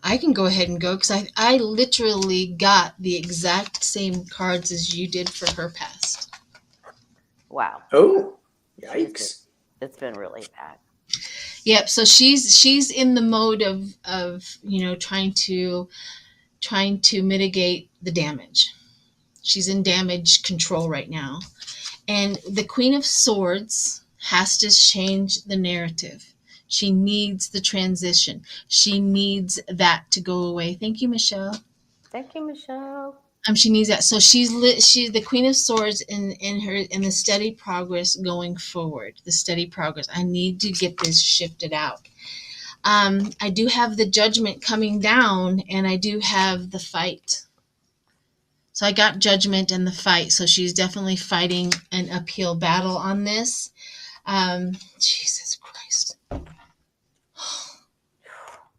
I can go ahead and go because I literally got the exact same cards as you did for her past. Wow. Oh, yikes. It's been really bad. Yep. So she's in the mode of trying to mitigate the damage. She's in damage control right now. And the Queen of Swords has to change the narrative. She needs the transition. She needs that to go away. Thank you, Michelle. Thank you, Michelle. She needs that. So she's the Queen of Swords in the steady progress going forward. The steady progress. I need to get this shifted out. I do have the Judgment coming down, and I do have the fight. So I got Judgment and the fight. So she's definitely fighting an uphill battle on this. Jesus Christ.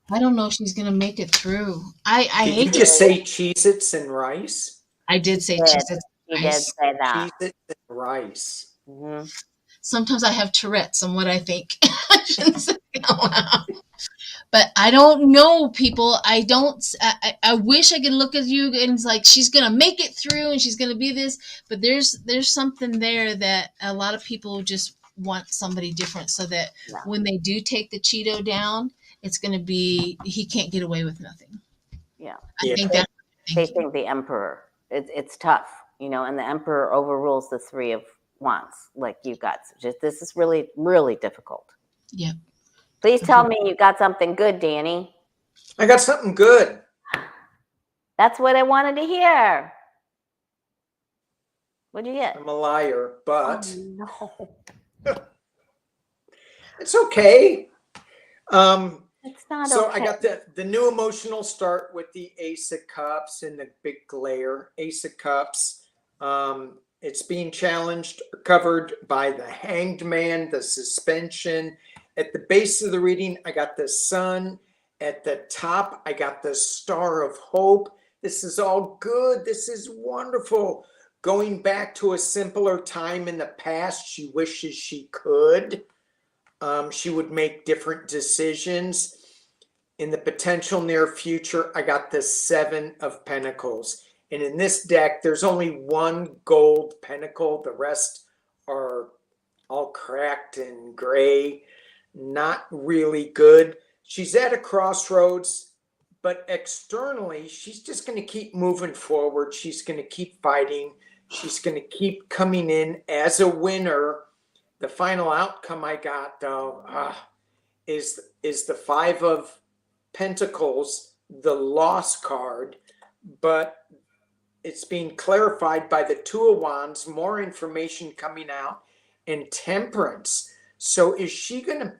I don't know if she's going to make it through. I hate Did you just say Cheez-Its and rice? I did say Cheez-Its and rice. You did say that. Cheez-Its and rice. Mm-hmm. Sometimes I have Tourette's on what I think. I shouldn't say it out loud. But I don't know, people. I wish I could look at you and it's like she's going to make it through and she's going to be this. But there's something there that a lot of people just want somebody different so that when they do take the Cheeto down, it's going to be, he can't get away with nothing. Yeah. I think that they think the emperor, it's tough, and the emperor overrules the Three of Wands like you got. This is really, really difficult. Yeah. Please tell me you got something good, Danny. I got something good. That's what I wanted to hear. What'd you get? I'm a liar, but Oh, no. it's okay. It's not So okay. I got the new emotional start with the Ace of Cups and the big glare. Ace of Cups. It's being challenged, covered by the Hanged Man, the suspension. At the base of the reading, I got the Sun. At the top, I got the Star of Hope. This is all good. This is wonderful. Going back to a simpler time in the past, she wishes she could. She would make different decisions. In the potential near future, I got the 7 of Pentacles. And in this deck, there's only one gold pentacle. The rest are all cracked and gray. Not really good. She's at a crossroads, but externally, she's just going to keep moving forward. She's going to keep fighting. She's going to keep coming in as a winner. The final outcome I got, though, is the 5 of Pentacles, the loss card, but it's being clarified by the 2 of Wands, more information coming out, and Temperance. So is she going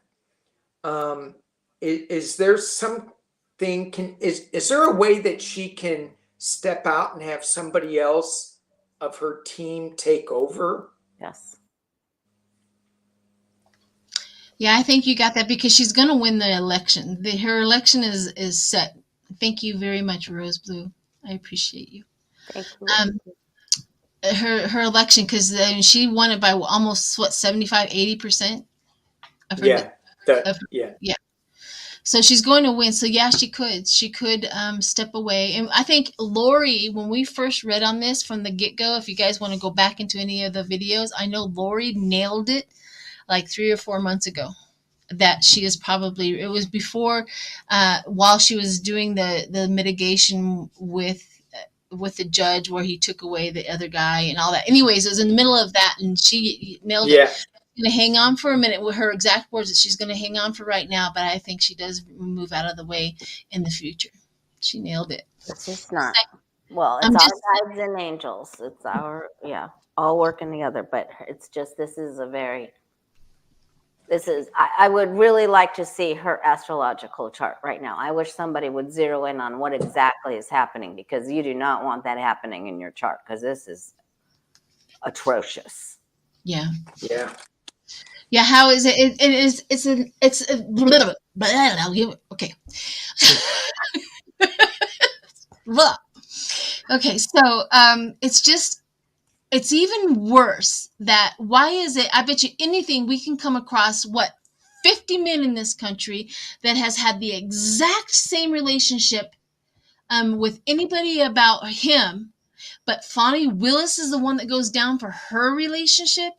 to, is there something, is there a way that she can step out and have somebody else of her team take over? Yes. Yeah, I think you got that because she's going to win the election. Her election is set. Thank you very much, Rose Blue. I appreciate you. Thank you. Her election, because she won it by almost 75-80% of her. Yeah. So she's going to win. So yeah, she could step away. And I think Lori, when we first read on this from the get-go, if you guys want to go back into any of the videos, I know Lori nailed it like 3 or 4 months ago, that she is probably, it was before, while she was doing the mitigation with the judge where he took away the other guy and all that. Anyways, it was in the middle of that and she nailed it. She's going to hang on for a minute with her exact words that she's going to hang on for right now, but I think she does move out of the way in the future. She nailed it. It's just not. Well, it's our guides and angels. It's our, all working together. But it's just, I would really like to see her astrological chart right now. I wish somebody would zero in on what exactly is happening, because you do not want that happening in your chart, because this is atrocious. Yeah. Yeah. Yeah. How is it? Okay. Okay. So, it's even worse that why is it? I bet you anything we can come across 50 men in this country that has had the exact same relationship with anybody about him, but Fonnie Willis is the one that goes down for her relationship.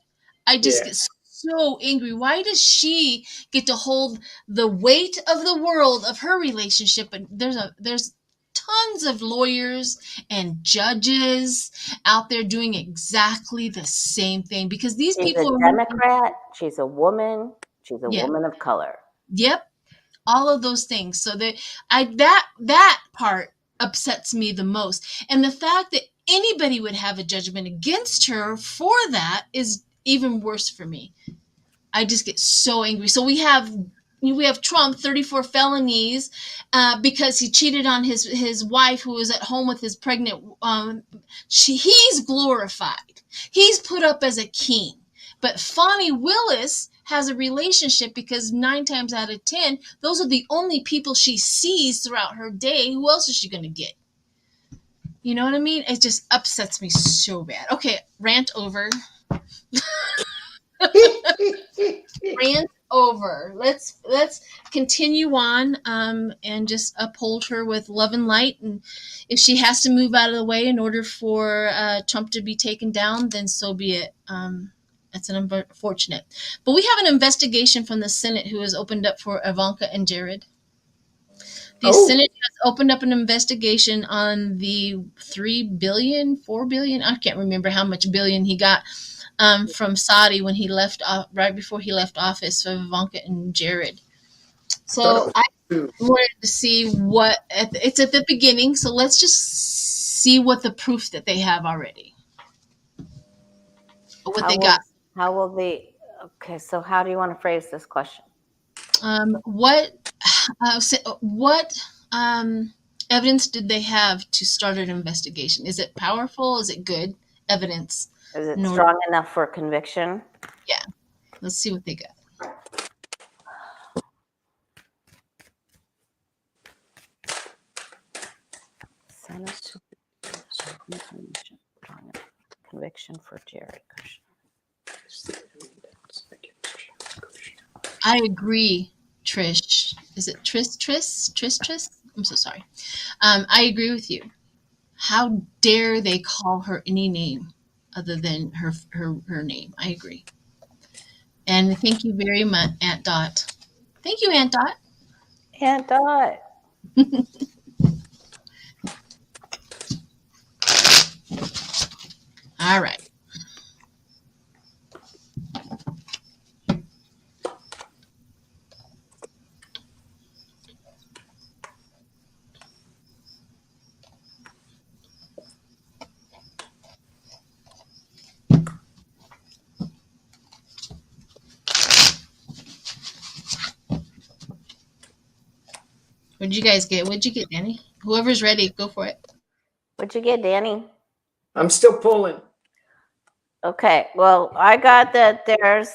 I just get so angry. Why does she get to hold the weight of the world of her relationship? And there's tons of lawyers and judges out there doing exactly the same thing, because these people are a Democrat. She's a woman. She's a woman of color. Yep. All of those things. So that part upsets me the most. And the fact that anybody would have a judgment against her for that is even worse for me. I just get so angry. So we have Trump, 34 felonies because he cheated on his wife who was at home with his pregnant. He's glorified. He's put up as a king. But Fonnie Willis has a relationship because 9 times out of 10, those are the only people she sees throughout her day. Who else is she going to get? You know what I mean? It just upsets me so bad. Okay, rant over. Rant over. Let's continue on and just uphold her with love and light. And if she has to move out of the way in order for Trump to be taken down, then so be it. That's unfortunate. But we have an investigation from the Senate who has opened up for Ivanka and Jared. The Senate has opened up an investigation on the $4 billion, I can't remember how much billion he got from Saudi when he left right before he left office for Ivanka and Jared. So I wanted to see it's at the beginning. So let's just see what the proof that they have already. What they got. How will they? Okay, so how do you want to phrase this question? What evidence did they have to start an investigation? Is it powerful? Is it good evidence? Is it strong enough for conviction? Yeah. Let's see what they got. Senate conviction for Jared Kushner. I agree, Trish. Is it Trish? I'm so sorry. I agree with you. How dare they call her any name other than her name? I agree. And thank you very much, Aunt Dot. Thank you, Aunt Dot. Aunt Dot. All right. What'd you guys get? What'd you get, Danny? Whoever's ready, go for it. What'd you get, Danny? I'm still pulling. Okay. Well, I got that there's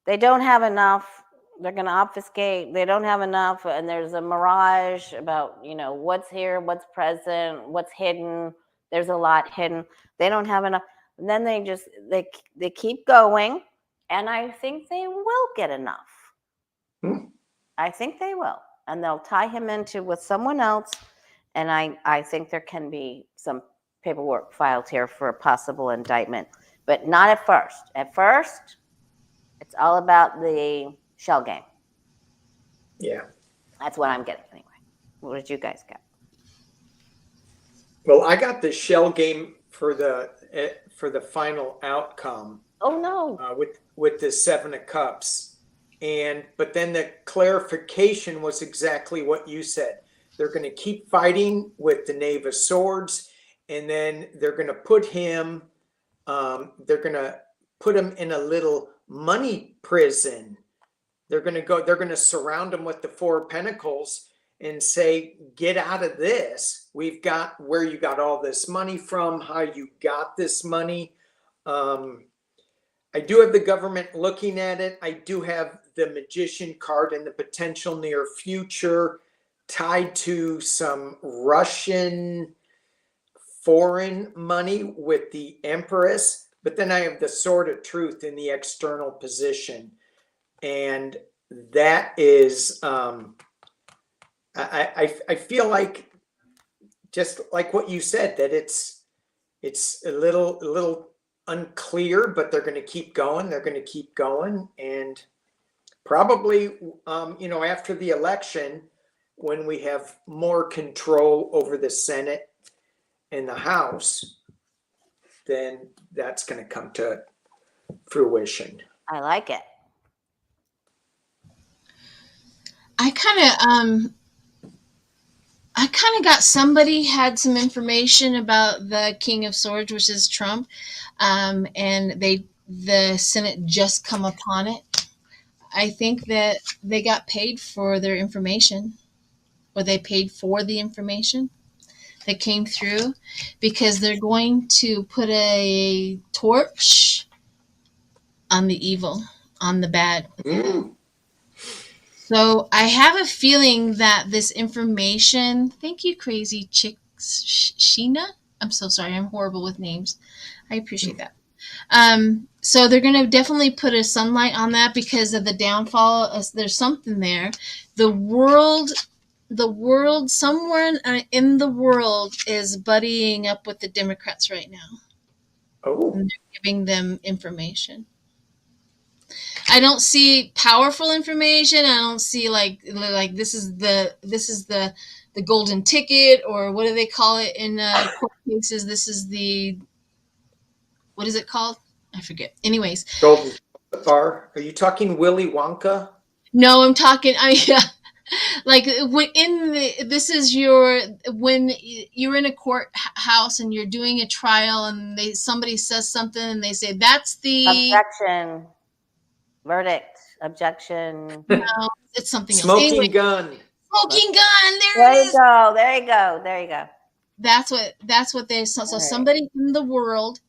they don't have enough. They're going to obfuscate. They don't have enough, and there's a mirage about, you know, what's here, what's present, what's hidden. There's a lot hidden. They don't have enough. And then they keep going, and I think they will get enough. I think they will, and they'll tie him into with someone else. And I think there can be some paperwork filed here for a possible indictment, but not at first. At first, it's all about the shell game. Yeah. That's what I'm getting anyway. What did you guys get? Well, I got the shell game for the final outcome. Oh no! With the Seven of Cups. But then the clarification was exactly what you said. They're going to keep fighting with the Knave of Swords, and then they're going to put him in a little money prison. They're going to surround him with the Four of Pentacles and say, get out of this. We've got where you got all this money from, how you got this money. I do have the government looking at it. I do have the Magician card in the potential near future tied to some Russian foreign money with the Empress. But then I have the Sword of Truth in the external position. And that is, I feel like, just like what you said, that it's a little unclear, but they're going to keep going. They're going to keep going. And probably, after the election, when we have more control over the Senate and the House, then that's going to come to fruition. I like it. I kind of got somebody had some information about the King of Swords, which is Trump, and the Senate just come upon it. I think that they got paid for their information, or they paid for the information that came through, because they're going to put a torch on the evil, on the bad. So I have a feeling that this information, thank you, Crazy Chicks Sheena. I'm so sorry, I'm horrible with names. I appreciate that. So they're going to definitely put a sunlight on that because of the downfall. There's something there. The world, somewhere in the world is buddying up with the Democrats right now. Oh. And they're giving them information. I don't see powerful information. I don't see like this is the golden ticket, or what do they call it in court cases? This is the, what is it called? I forget. Anyways, Golden bar. Are you talking Willy Wonka? No, I'm talking. Like when when you're in a courthouse and you're doing a trial, and somebody says something and they say that's the objection. Verdict, objection. No, it's something else. Smoking gun. Smoking gun. There you go. There you go. There you go. That's what they saw. So somebody in the world,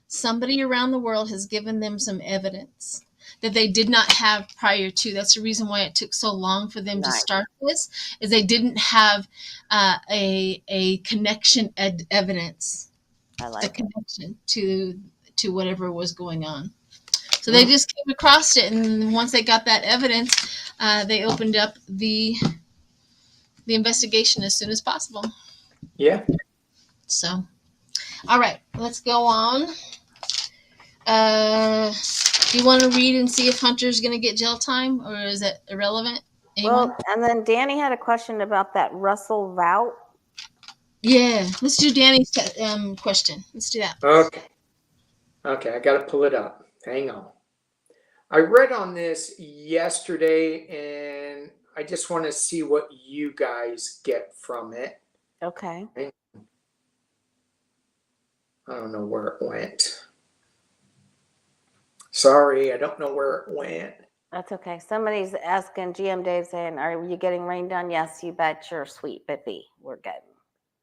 somebody around the world has given them some evidence that they did not have prior to. That's the reason why it took so long for them to start this, is they didn't have a connection evidence. I like a connection to whatever was going on. So they just came across it, and once they got that evidence, they opened up the investigation as soon as possible. Yeah. So, all right, let's go on. Do you want to read and see if Hunter's going to get jail time, or is it irrelevant? Anyone? Well, and then Danny had a question about that Russell Vout. Yeah, let's do Danny's question. Let's do that. Okay, I got to pull it up. Hang on. I read on this yesterday, and I just want to see what you guys get from it. Okay. I don't know where it went. Sorry, I don't know where it went. That's okay. Somebody's asking, GM Dave saying, are you getting rained on? Yes, you bet your sweet baby. We're getting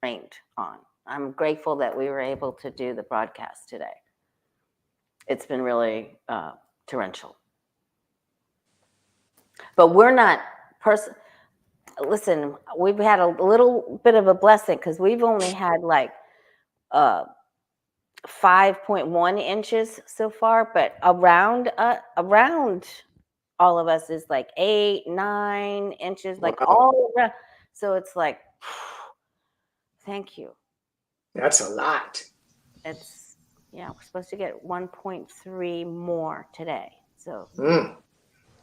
rained on. I'm grateful that we were able to do the broadcast today. It's been really torrential. But we're not listen, we've had a little bit of a blessing because we've only had like 5.1 inches so far, but around all of us is like 8, 9 inches, like all around. So it's like, thank you. That's a lot. It's, yeah, we're supposed to get 1.3 more today. So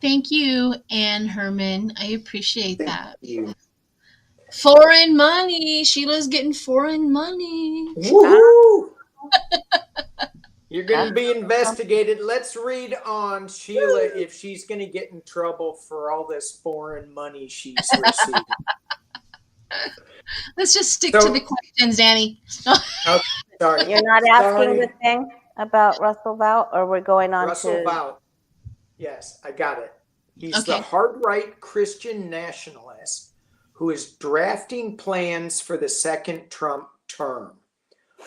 Thank you, Ann Herman. I appreciate that. You. Foreign money. Sheila's getting foreign money. Woo! You're going to be investigated. Let's read on Sheila if she's going to get in trouble for all this foreign money she's receiving. Let's just stick to the questions, Danny. Oh, sorry. You're not asking the thing about Russell Vout, or we're going on Russell to Vout. Yes, I got it. He's Okay. the hard-right Christian nationalist who is drafting plans for the second Trump term.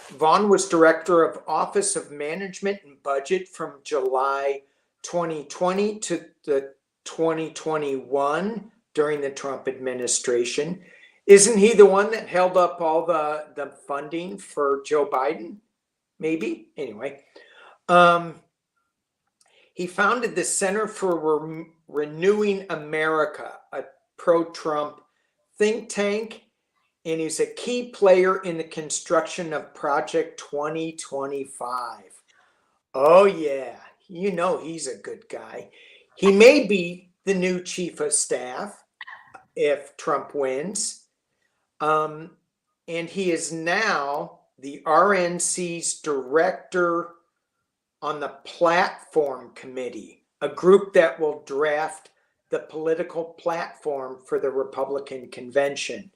Vaughn was director of Office of Management and Budget from July 2020 to the 2021 during the Trump administration. Isn't he the one that held up all the funding for Joe Biden? Maybe. Anyway. He founded the Center for Renewing America, a pro-Trump think tank, and he's a key player in the construction of Project 2025. Oh, yeah. You know he's a good guy. He may be the new chief of staff if Trump wins. And he is now the RNC's director on the Platform Committee, a group that will draft the political platform for the Republican convention.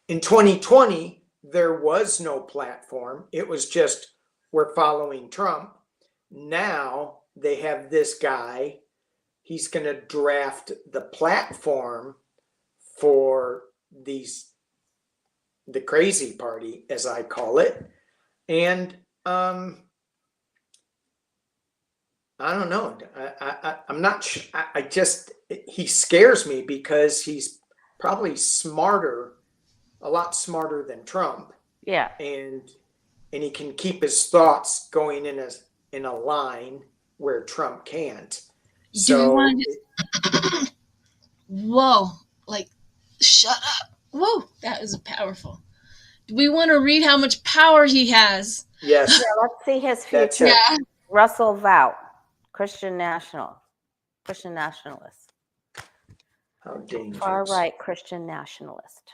In 2020, there was no platform. It was just, we're following Trump. Now they have this guy. He's going to draft the platform for the crazy party, as I call it. And I don't know. I'm not sure. He scares me because he's probably smarter, a lot smarter than Trump. yeah. And he can keep his thoughts going in a line where Trump can't. So, whoa, like, shut up. Whoa, that is powerful. Do we want to read how much power he has? yes. Yeah, let's see his future. Yeah. Russell Vout, Christian nationalist. How dangerous. Far right Christian nationalist.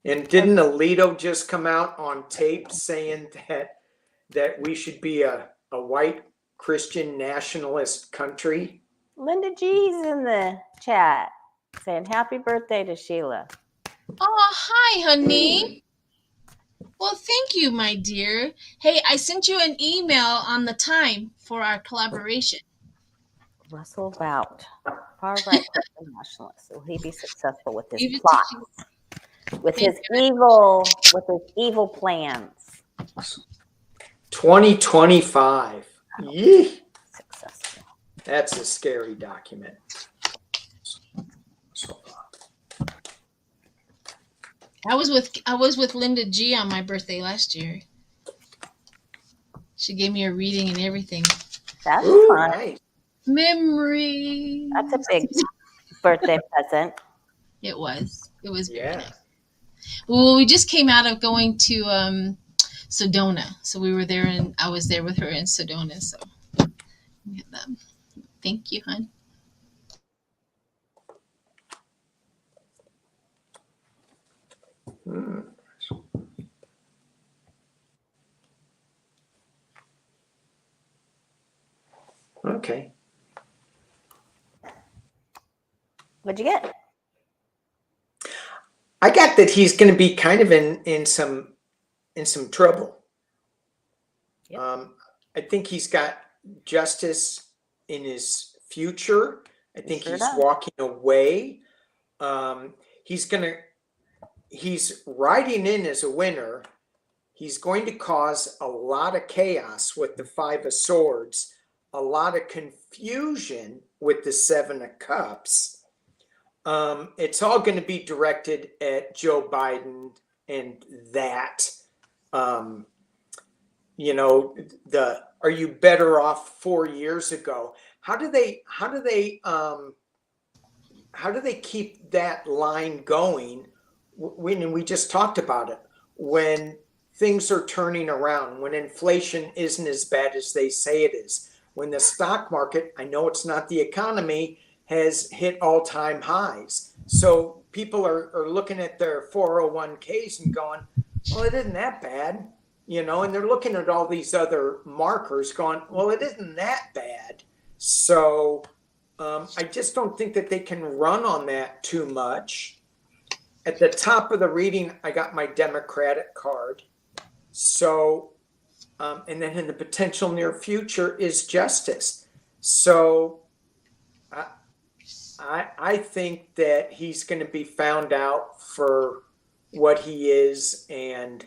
And didn't Alito just come out on tape saying that we should be a white Christian nationalist country? Linda G's in the chat saying happy birthday to Sheila. Oh, hi, honey. Well, thank you, my dear. Hey, I sent you an email on the time for our collaboration. Russell Vout, far right Christian nationalist. Will he be successful with his plot? With his evil plans. 2025. Yee. Successful. That's a scary document. I was with Linda G on my birthday last year. She gave me a reading and everything. That's Ooh, fun. nice. Memory. That's a big birthday present. It was. It was very Yeah. nice. Well, we just came out of going to Sedona, so we were there, and I was there with her in Sedona. So, thank you, hon. Okay. What'd you get? I got that he's going to be kind of in some trouble. Yep. I think he's got justice in his future. I think Sure he's does. walking away. He's riding in as a winner. He's going to cause a lot of chaos with the Five of Swords, a lot of confusion with the Seven of Cups. It's all going to be directed at Joe Biden and that. Are you better off 4 years ago? How do they keep that line going when we just talked about it, when things are turning around, when inflation isn't as bad as they say it is, when the stock market, I know it's not the economy, has hit all-time highs. So people are looking at their 401ks and going, well, it isn't that bad, and they're looking at all these other markers going, well, it isn't that bad. So I just don't think that they can run on that too much. At the top of the reading, I got my Democratic card. So, and then in the potential near future is justice. So I think that he's going to be found out for what he is, and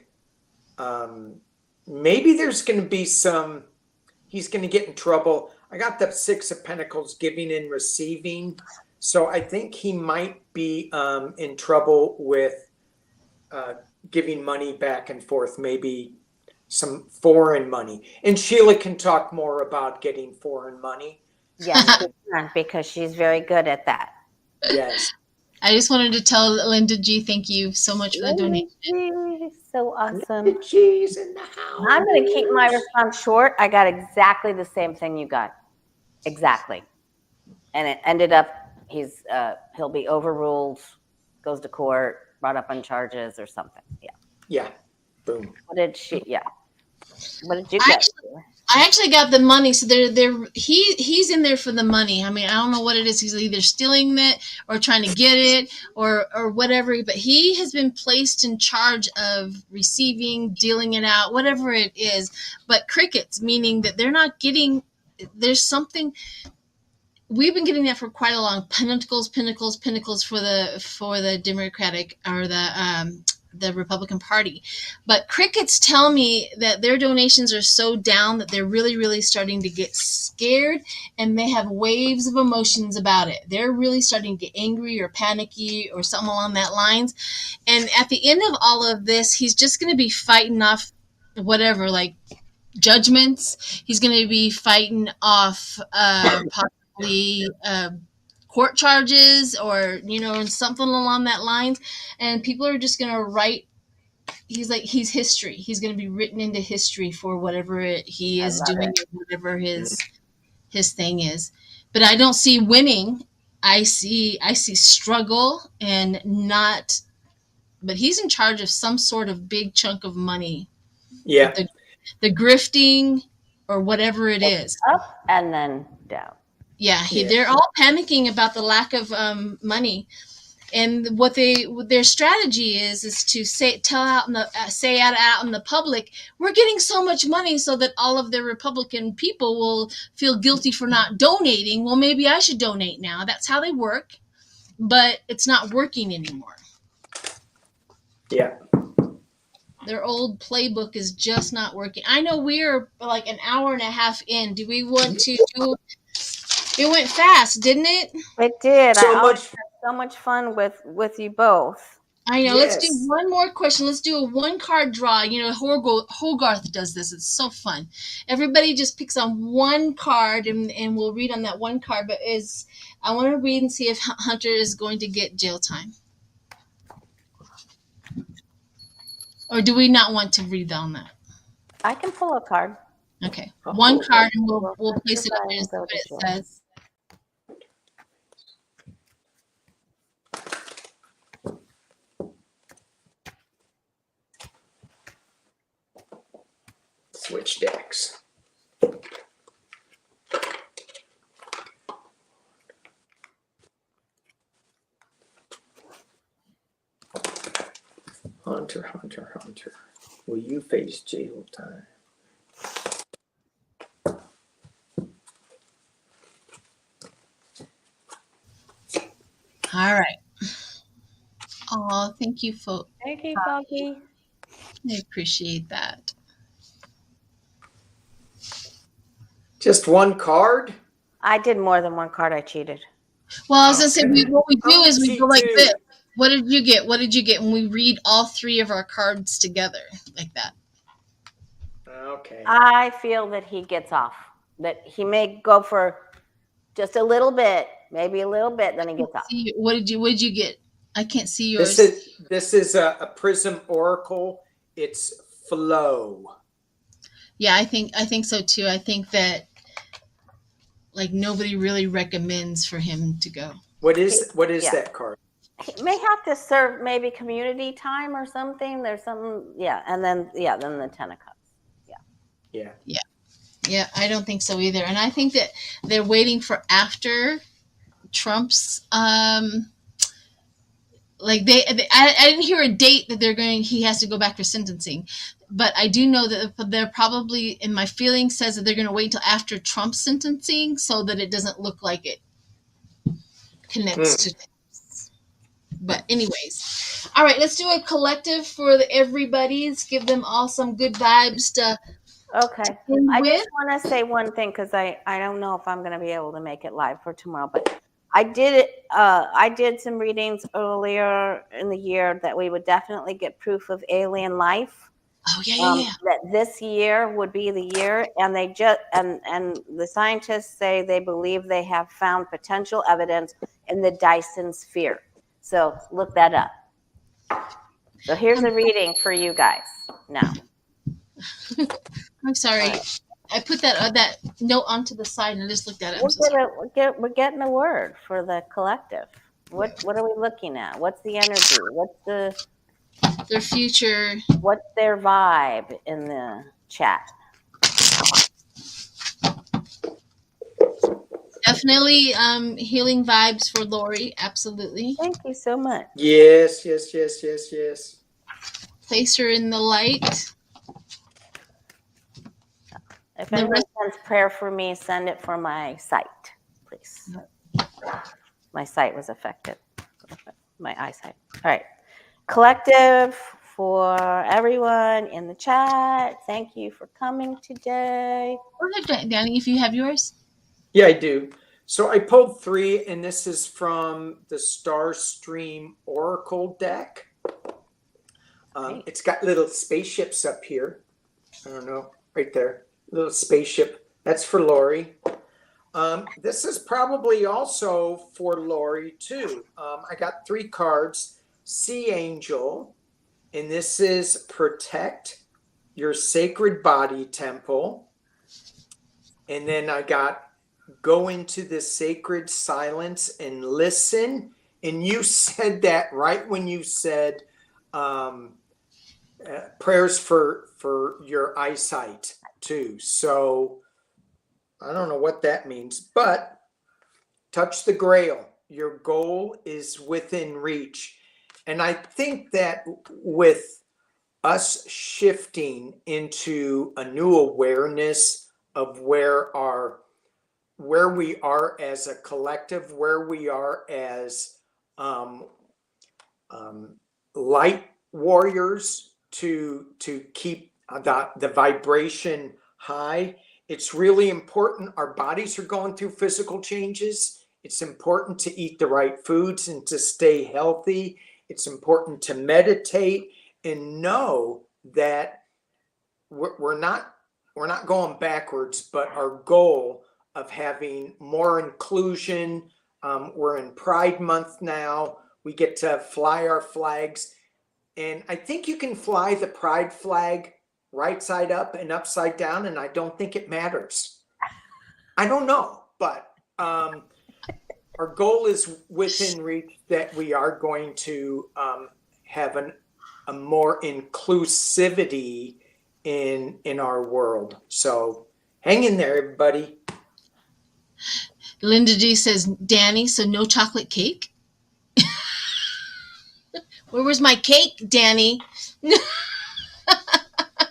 maybe there's going to be he's going to get in trouble. I got the Six of Pentacles, giving and receiving. So I think he might be in trouble with giving money back and forth, maybe some foreign money. And Sheila can talk more about getting foreign money. Yes, she can, because she's very good at that. Yes. I just wanted to tell Linda G, thank you so much for the donation. So awesome. Cheese in the house. I'm going to keep my response short. I got exactly the same thing you got. Exactly. And it ended up, he'll be overruled, goes to court, brought up on charges or something. Yeah. Yeah. Boom. What did you get? I actually got the money, so he's in there for the money. I mean, I don't know what it is. He's either stealing it or trying to get it or whatever. But he has been placed in charge of receiving, dealing it out, whatever it is. But crickets, meaning that they're not getting. There's something. We've been getting that for quite a long. Pinnacles for the Democratic or the Republican Party. But crickets tell me that their donations are so down that they're really, really starting to get scared, and they have waves of emotions about it. They're really starting to get angry or panicky or something along that lines. And at the end of all of this, he's just going to be fighting off whatever, like judgments. He's going to be fighting off possibly court charges or something along that lines, and people are just going to write. He's history. He's going to be written into history for whatever he is doing, whatever his thing is. But I don't see winning. I see struggle and not. But he's in charge of some sort of big chunk of money. Yeah. The grifting or whatever it is. Up and then down. Yeah, they're all panicking about the lack of money, and what their strategy is to say out in the public, we're getting so much money, so that all of the Republican people will feel guilty for not donating. Well, maybe I should donate now. That's how they work, but it's not working anymore. Yeah. Their old playbook is just not working. I know we're like an hour and a half in. Do we want to do? It went fast, didn't it? It did. So I always much. had so much fun with you both. I know. Let's do Yes. one more question. Let's do a one card draw. You know, Hogarth does this. It's so fun. Everybody just picks on one card, and we'll read on that one card. But I want to read and see if Hunter is going to get jail time, or do we not want to read on that? I can pull a card. Okay, one card, and we'll place it up there and see Go what to it jail. says. Switch decks. Hunter, will you face jail time? All right. Oh, thank you, folks. Thank you, Foggy. I appreciate that. Just one card? I did more than one card. I cheated. Well, I was gonna say what we do is we cheat go like too. this. What did you get? What did you get when we read all three of our cards together like that? Okay. I feel that he gets off. That he may go for just a little bit, maybe a little bit, then he gets off. What did you get? I can't see yours. This is a Prism Oracle. It's flow. Yeah, I think so too. I think that like nobody really recommends for him to go. What is Yeah. that card? He may have to serve maybe community time or something. There's something, yeah, and then the 10 of Cups. Yeah. Yeah, I don't think so either. And I think that they're waiting for after Trump's like I didn't hear a date that he has to go back for sentencing, but I do know that they're probably, and my feeling says that they're going to wait until after Trump's sentencing so that it doesn't look like it connects to. But anyways, all right, let's do a collective for everybody. Let's give them all some good vibes to. Okay. I just want to say one thing because I don't know if I'm going to be able to make it live for tomorrow, but I did some readings earlier in the year that we would definitely get proof of alien life. Oh yeah. That this year would be the year, and they just and the scientists say they believe they have found potential evidence in the Dyson sphere. So look that up. So here's a reading for you guys now. I'm sorry. Right. I put that note onto the side and I just looked at it. We're getting a word for the collective. What are we looking at? What's the energy? What's their future? What's their vibe in the chat? Definitely healing vibes for Lori. Absolutely. Thank you so much. Yes. Place her in the light. If anyone sends prayer for me, send it for my sight, please. My sight was affected. My eyesight. All right. Collective for everyone in the chat. Thank you for coming today. Go ahead, Danny, if you have yours. Yeah, I do. So I pulled 3, and this is from the Starstream Oracle deck. It's got little spaceships up here. I don't know, right there. Little spaceship. That's for Lori. This is probably also for Lori too. I got 3 cards. Sea Angel, and this is protect your sacred body temple. And then I got go into the sacred silence and listen. And you said that right when you said prayers for your eyesight too. So I don't know what that means, but touch the grail. Your goal is within reach. And I think that with us shifting into a new awareness of where we are as a collective, where we are as light warriors to keep the vibration high. It's really important. Our bodies are going through physical changes. It's important to eat the right foods and to stay healthy It's important to meditate and know that we're not going backwards, but our goal of having more inclusion. We're in Pride Month now. We get to fly our flags. And I think you can fly the Pride flag right side up and upside down, and I don't think it matters. I don't know, but our goal is within reach, that we are going to have a more inclusivity in our world. So hang in there, everybody. Linda G says, Danny, so no chocolate cake? Where was my cake, Danny?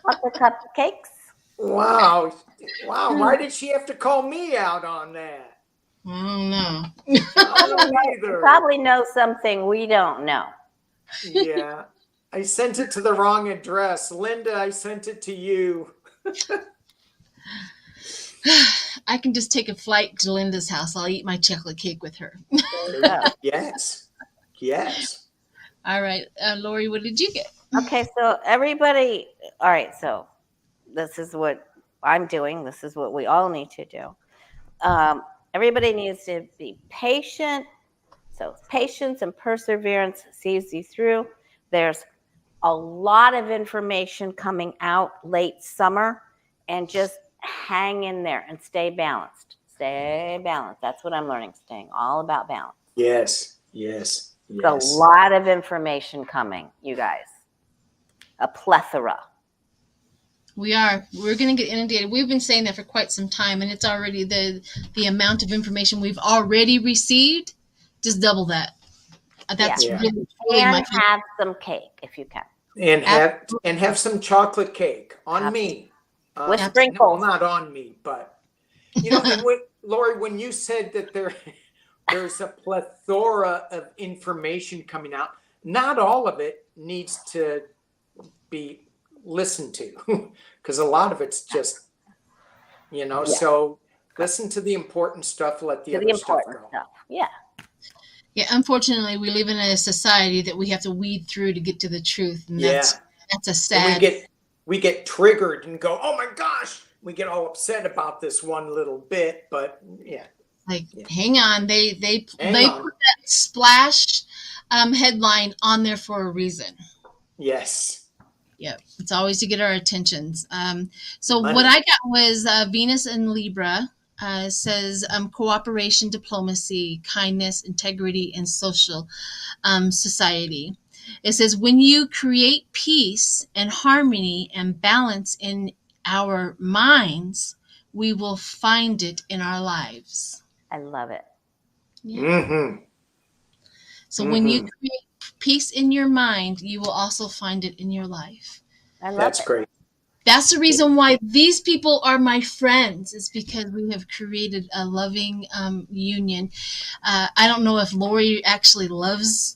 Chocolate cupcakes. Wow. Why did she have to call me out on that? I don't know. I don't either. You probably know something we don't know. Yeah. I sent it to the wrong address. Linda, I sent it to you. I can just take a flight to Linda's house. I'll eat my chocolate cake with her. Yes. All right. Lori, what did you get? Okay, so everybody, all right, so this is what I'm doing. This is what we all need to do. Everybody needs to be patient. So patience and perseverance sees you through. There's a lot of information coming out late summer, and just hang in there and stay balanced. Stay balanced. That's what I'm learning, staying all about balance. Yes. There's a lot of information coming, you guys. A plethora. We're going to get inundated. We've been saying that for quite some time, and it's already the amount of information we've already received. Just double that. That's really and have some cake if you can. And have some chocolate cake on me. With sprinkles. No, not on me, but and Lori, when you said that there's a plethora of information coming out, not all of it needs to be listened to, because a lot of it's just, so listen to the important stuff, let the other stuff go. Yeah, unfortunately, we live in a society that we have to weed through to get to the truth, and that's a sad. And we get triggered and go, oh my gosh, we get all upset about this one little bit, but hang on, they put that splash headline on there for a reason. Yes. Yeah, it's always to get our attentions. So Money. What I got was Venus and Libra. Says cooperation, diplomacy, kindness, integrity, and social society. It says when you create peace and harmony and balance in our minds, we will find it in our lives. I love it. Yeah. Mm-hmm. So when you create peace in your mind, you will also find it in your life. I love That's it. great. That's the reason why these people are my friends, is because we have created a loving union. I don't know if Lori actually loves,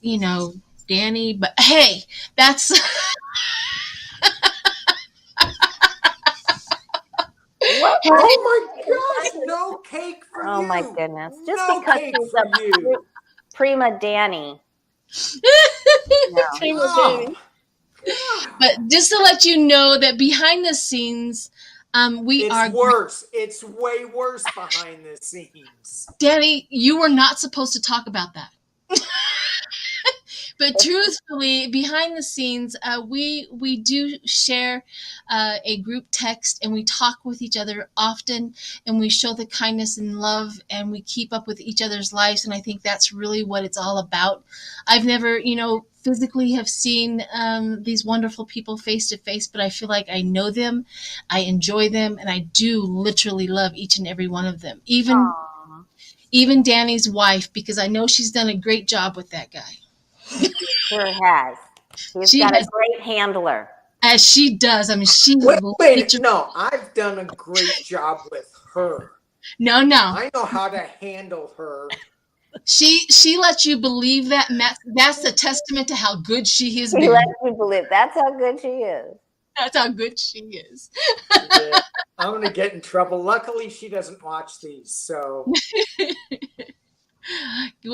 Danny, but hey, that's... What? Oh my gosh, no cake for you. Oh my goodness. Just no because cake she's for a you. prima Danny. Oh. But just to let you know that behind the scenes, It's worse. It's way worse behind the scenes. Danny, you were not supposed to talk about that. But truthfully, behind the scenes, we do share a group text, and we talk with each other often, and we show the kindness and love, and we keep up with each other's lives. And I think that's really what it's all about. I've never, physically have seen these wonderful people face to face, but I feel like I know them, I enjoy them, and I do literally love each and every one of them. Even Danny's wife, because I know she's done a great job with that guy. Sure has. She's got a great handler. As she does. I mean, she... Wait, no, I've done a great job with her. No. I know how to handle her. She lets you believe that, and that's a testament to how good she is. She lets you believe. That's how good she is. That's how good she is. Yeah, I'm going to get in trouble. Luckily, she doesn't watch these, so...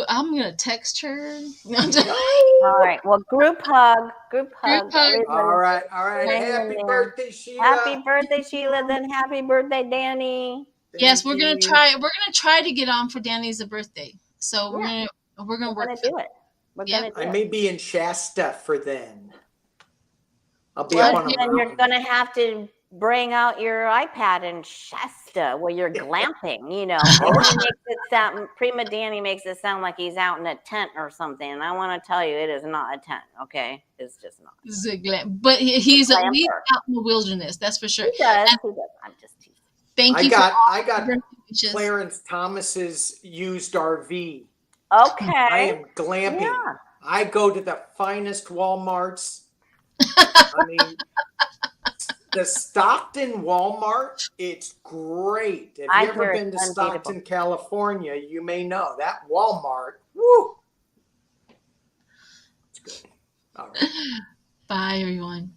I'm gonna text her. No, I'm just- All right. Well, group hug. Group hug. hug. Everybody All right. All right. hang in Happy there. birthday, Sheila. Happy birthday, Sheila. Then happy birthday, Danny. Yes, Thank we're gonna you. try. We're gonna try to get on for Danny's birthday. So we're Yeah. gonna We're work. gonna do it. We're Yep. gonna do I it. may be in Shasta for then. I'll be Well, up on a then you're mountain. gonna have to bring out your iPad and Shasta where you're glamping. You know, Danny makes it sound. Prima Danny makes it sound like he's out in a tent or something. And I want to tell you, it is not a tent. Okay, it's just not. But he's at Glamper. least out in the wilderness. That's for sure. He does. And He does. I'm just teasing. thank you. I got for birthday wishes. Clarence Thomas's used RV. Okay. I am glamping. Yeah. I go to the finest Walmarts. I mean, the Stockton Walmart, it's great. Have I you ever hear been to it's unbeatable. Stockton, California? You may know that Walmart. Woo! It's good. All right. Bye, everyone.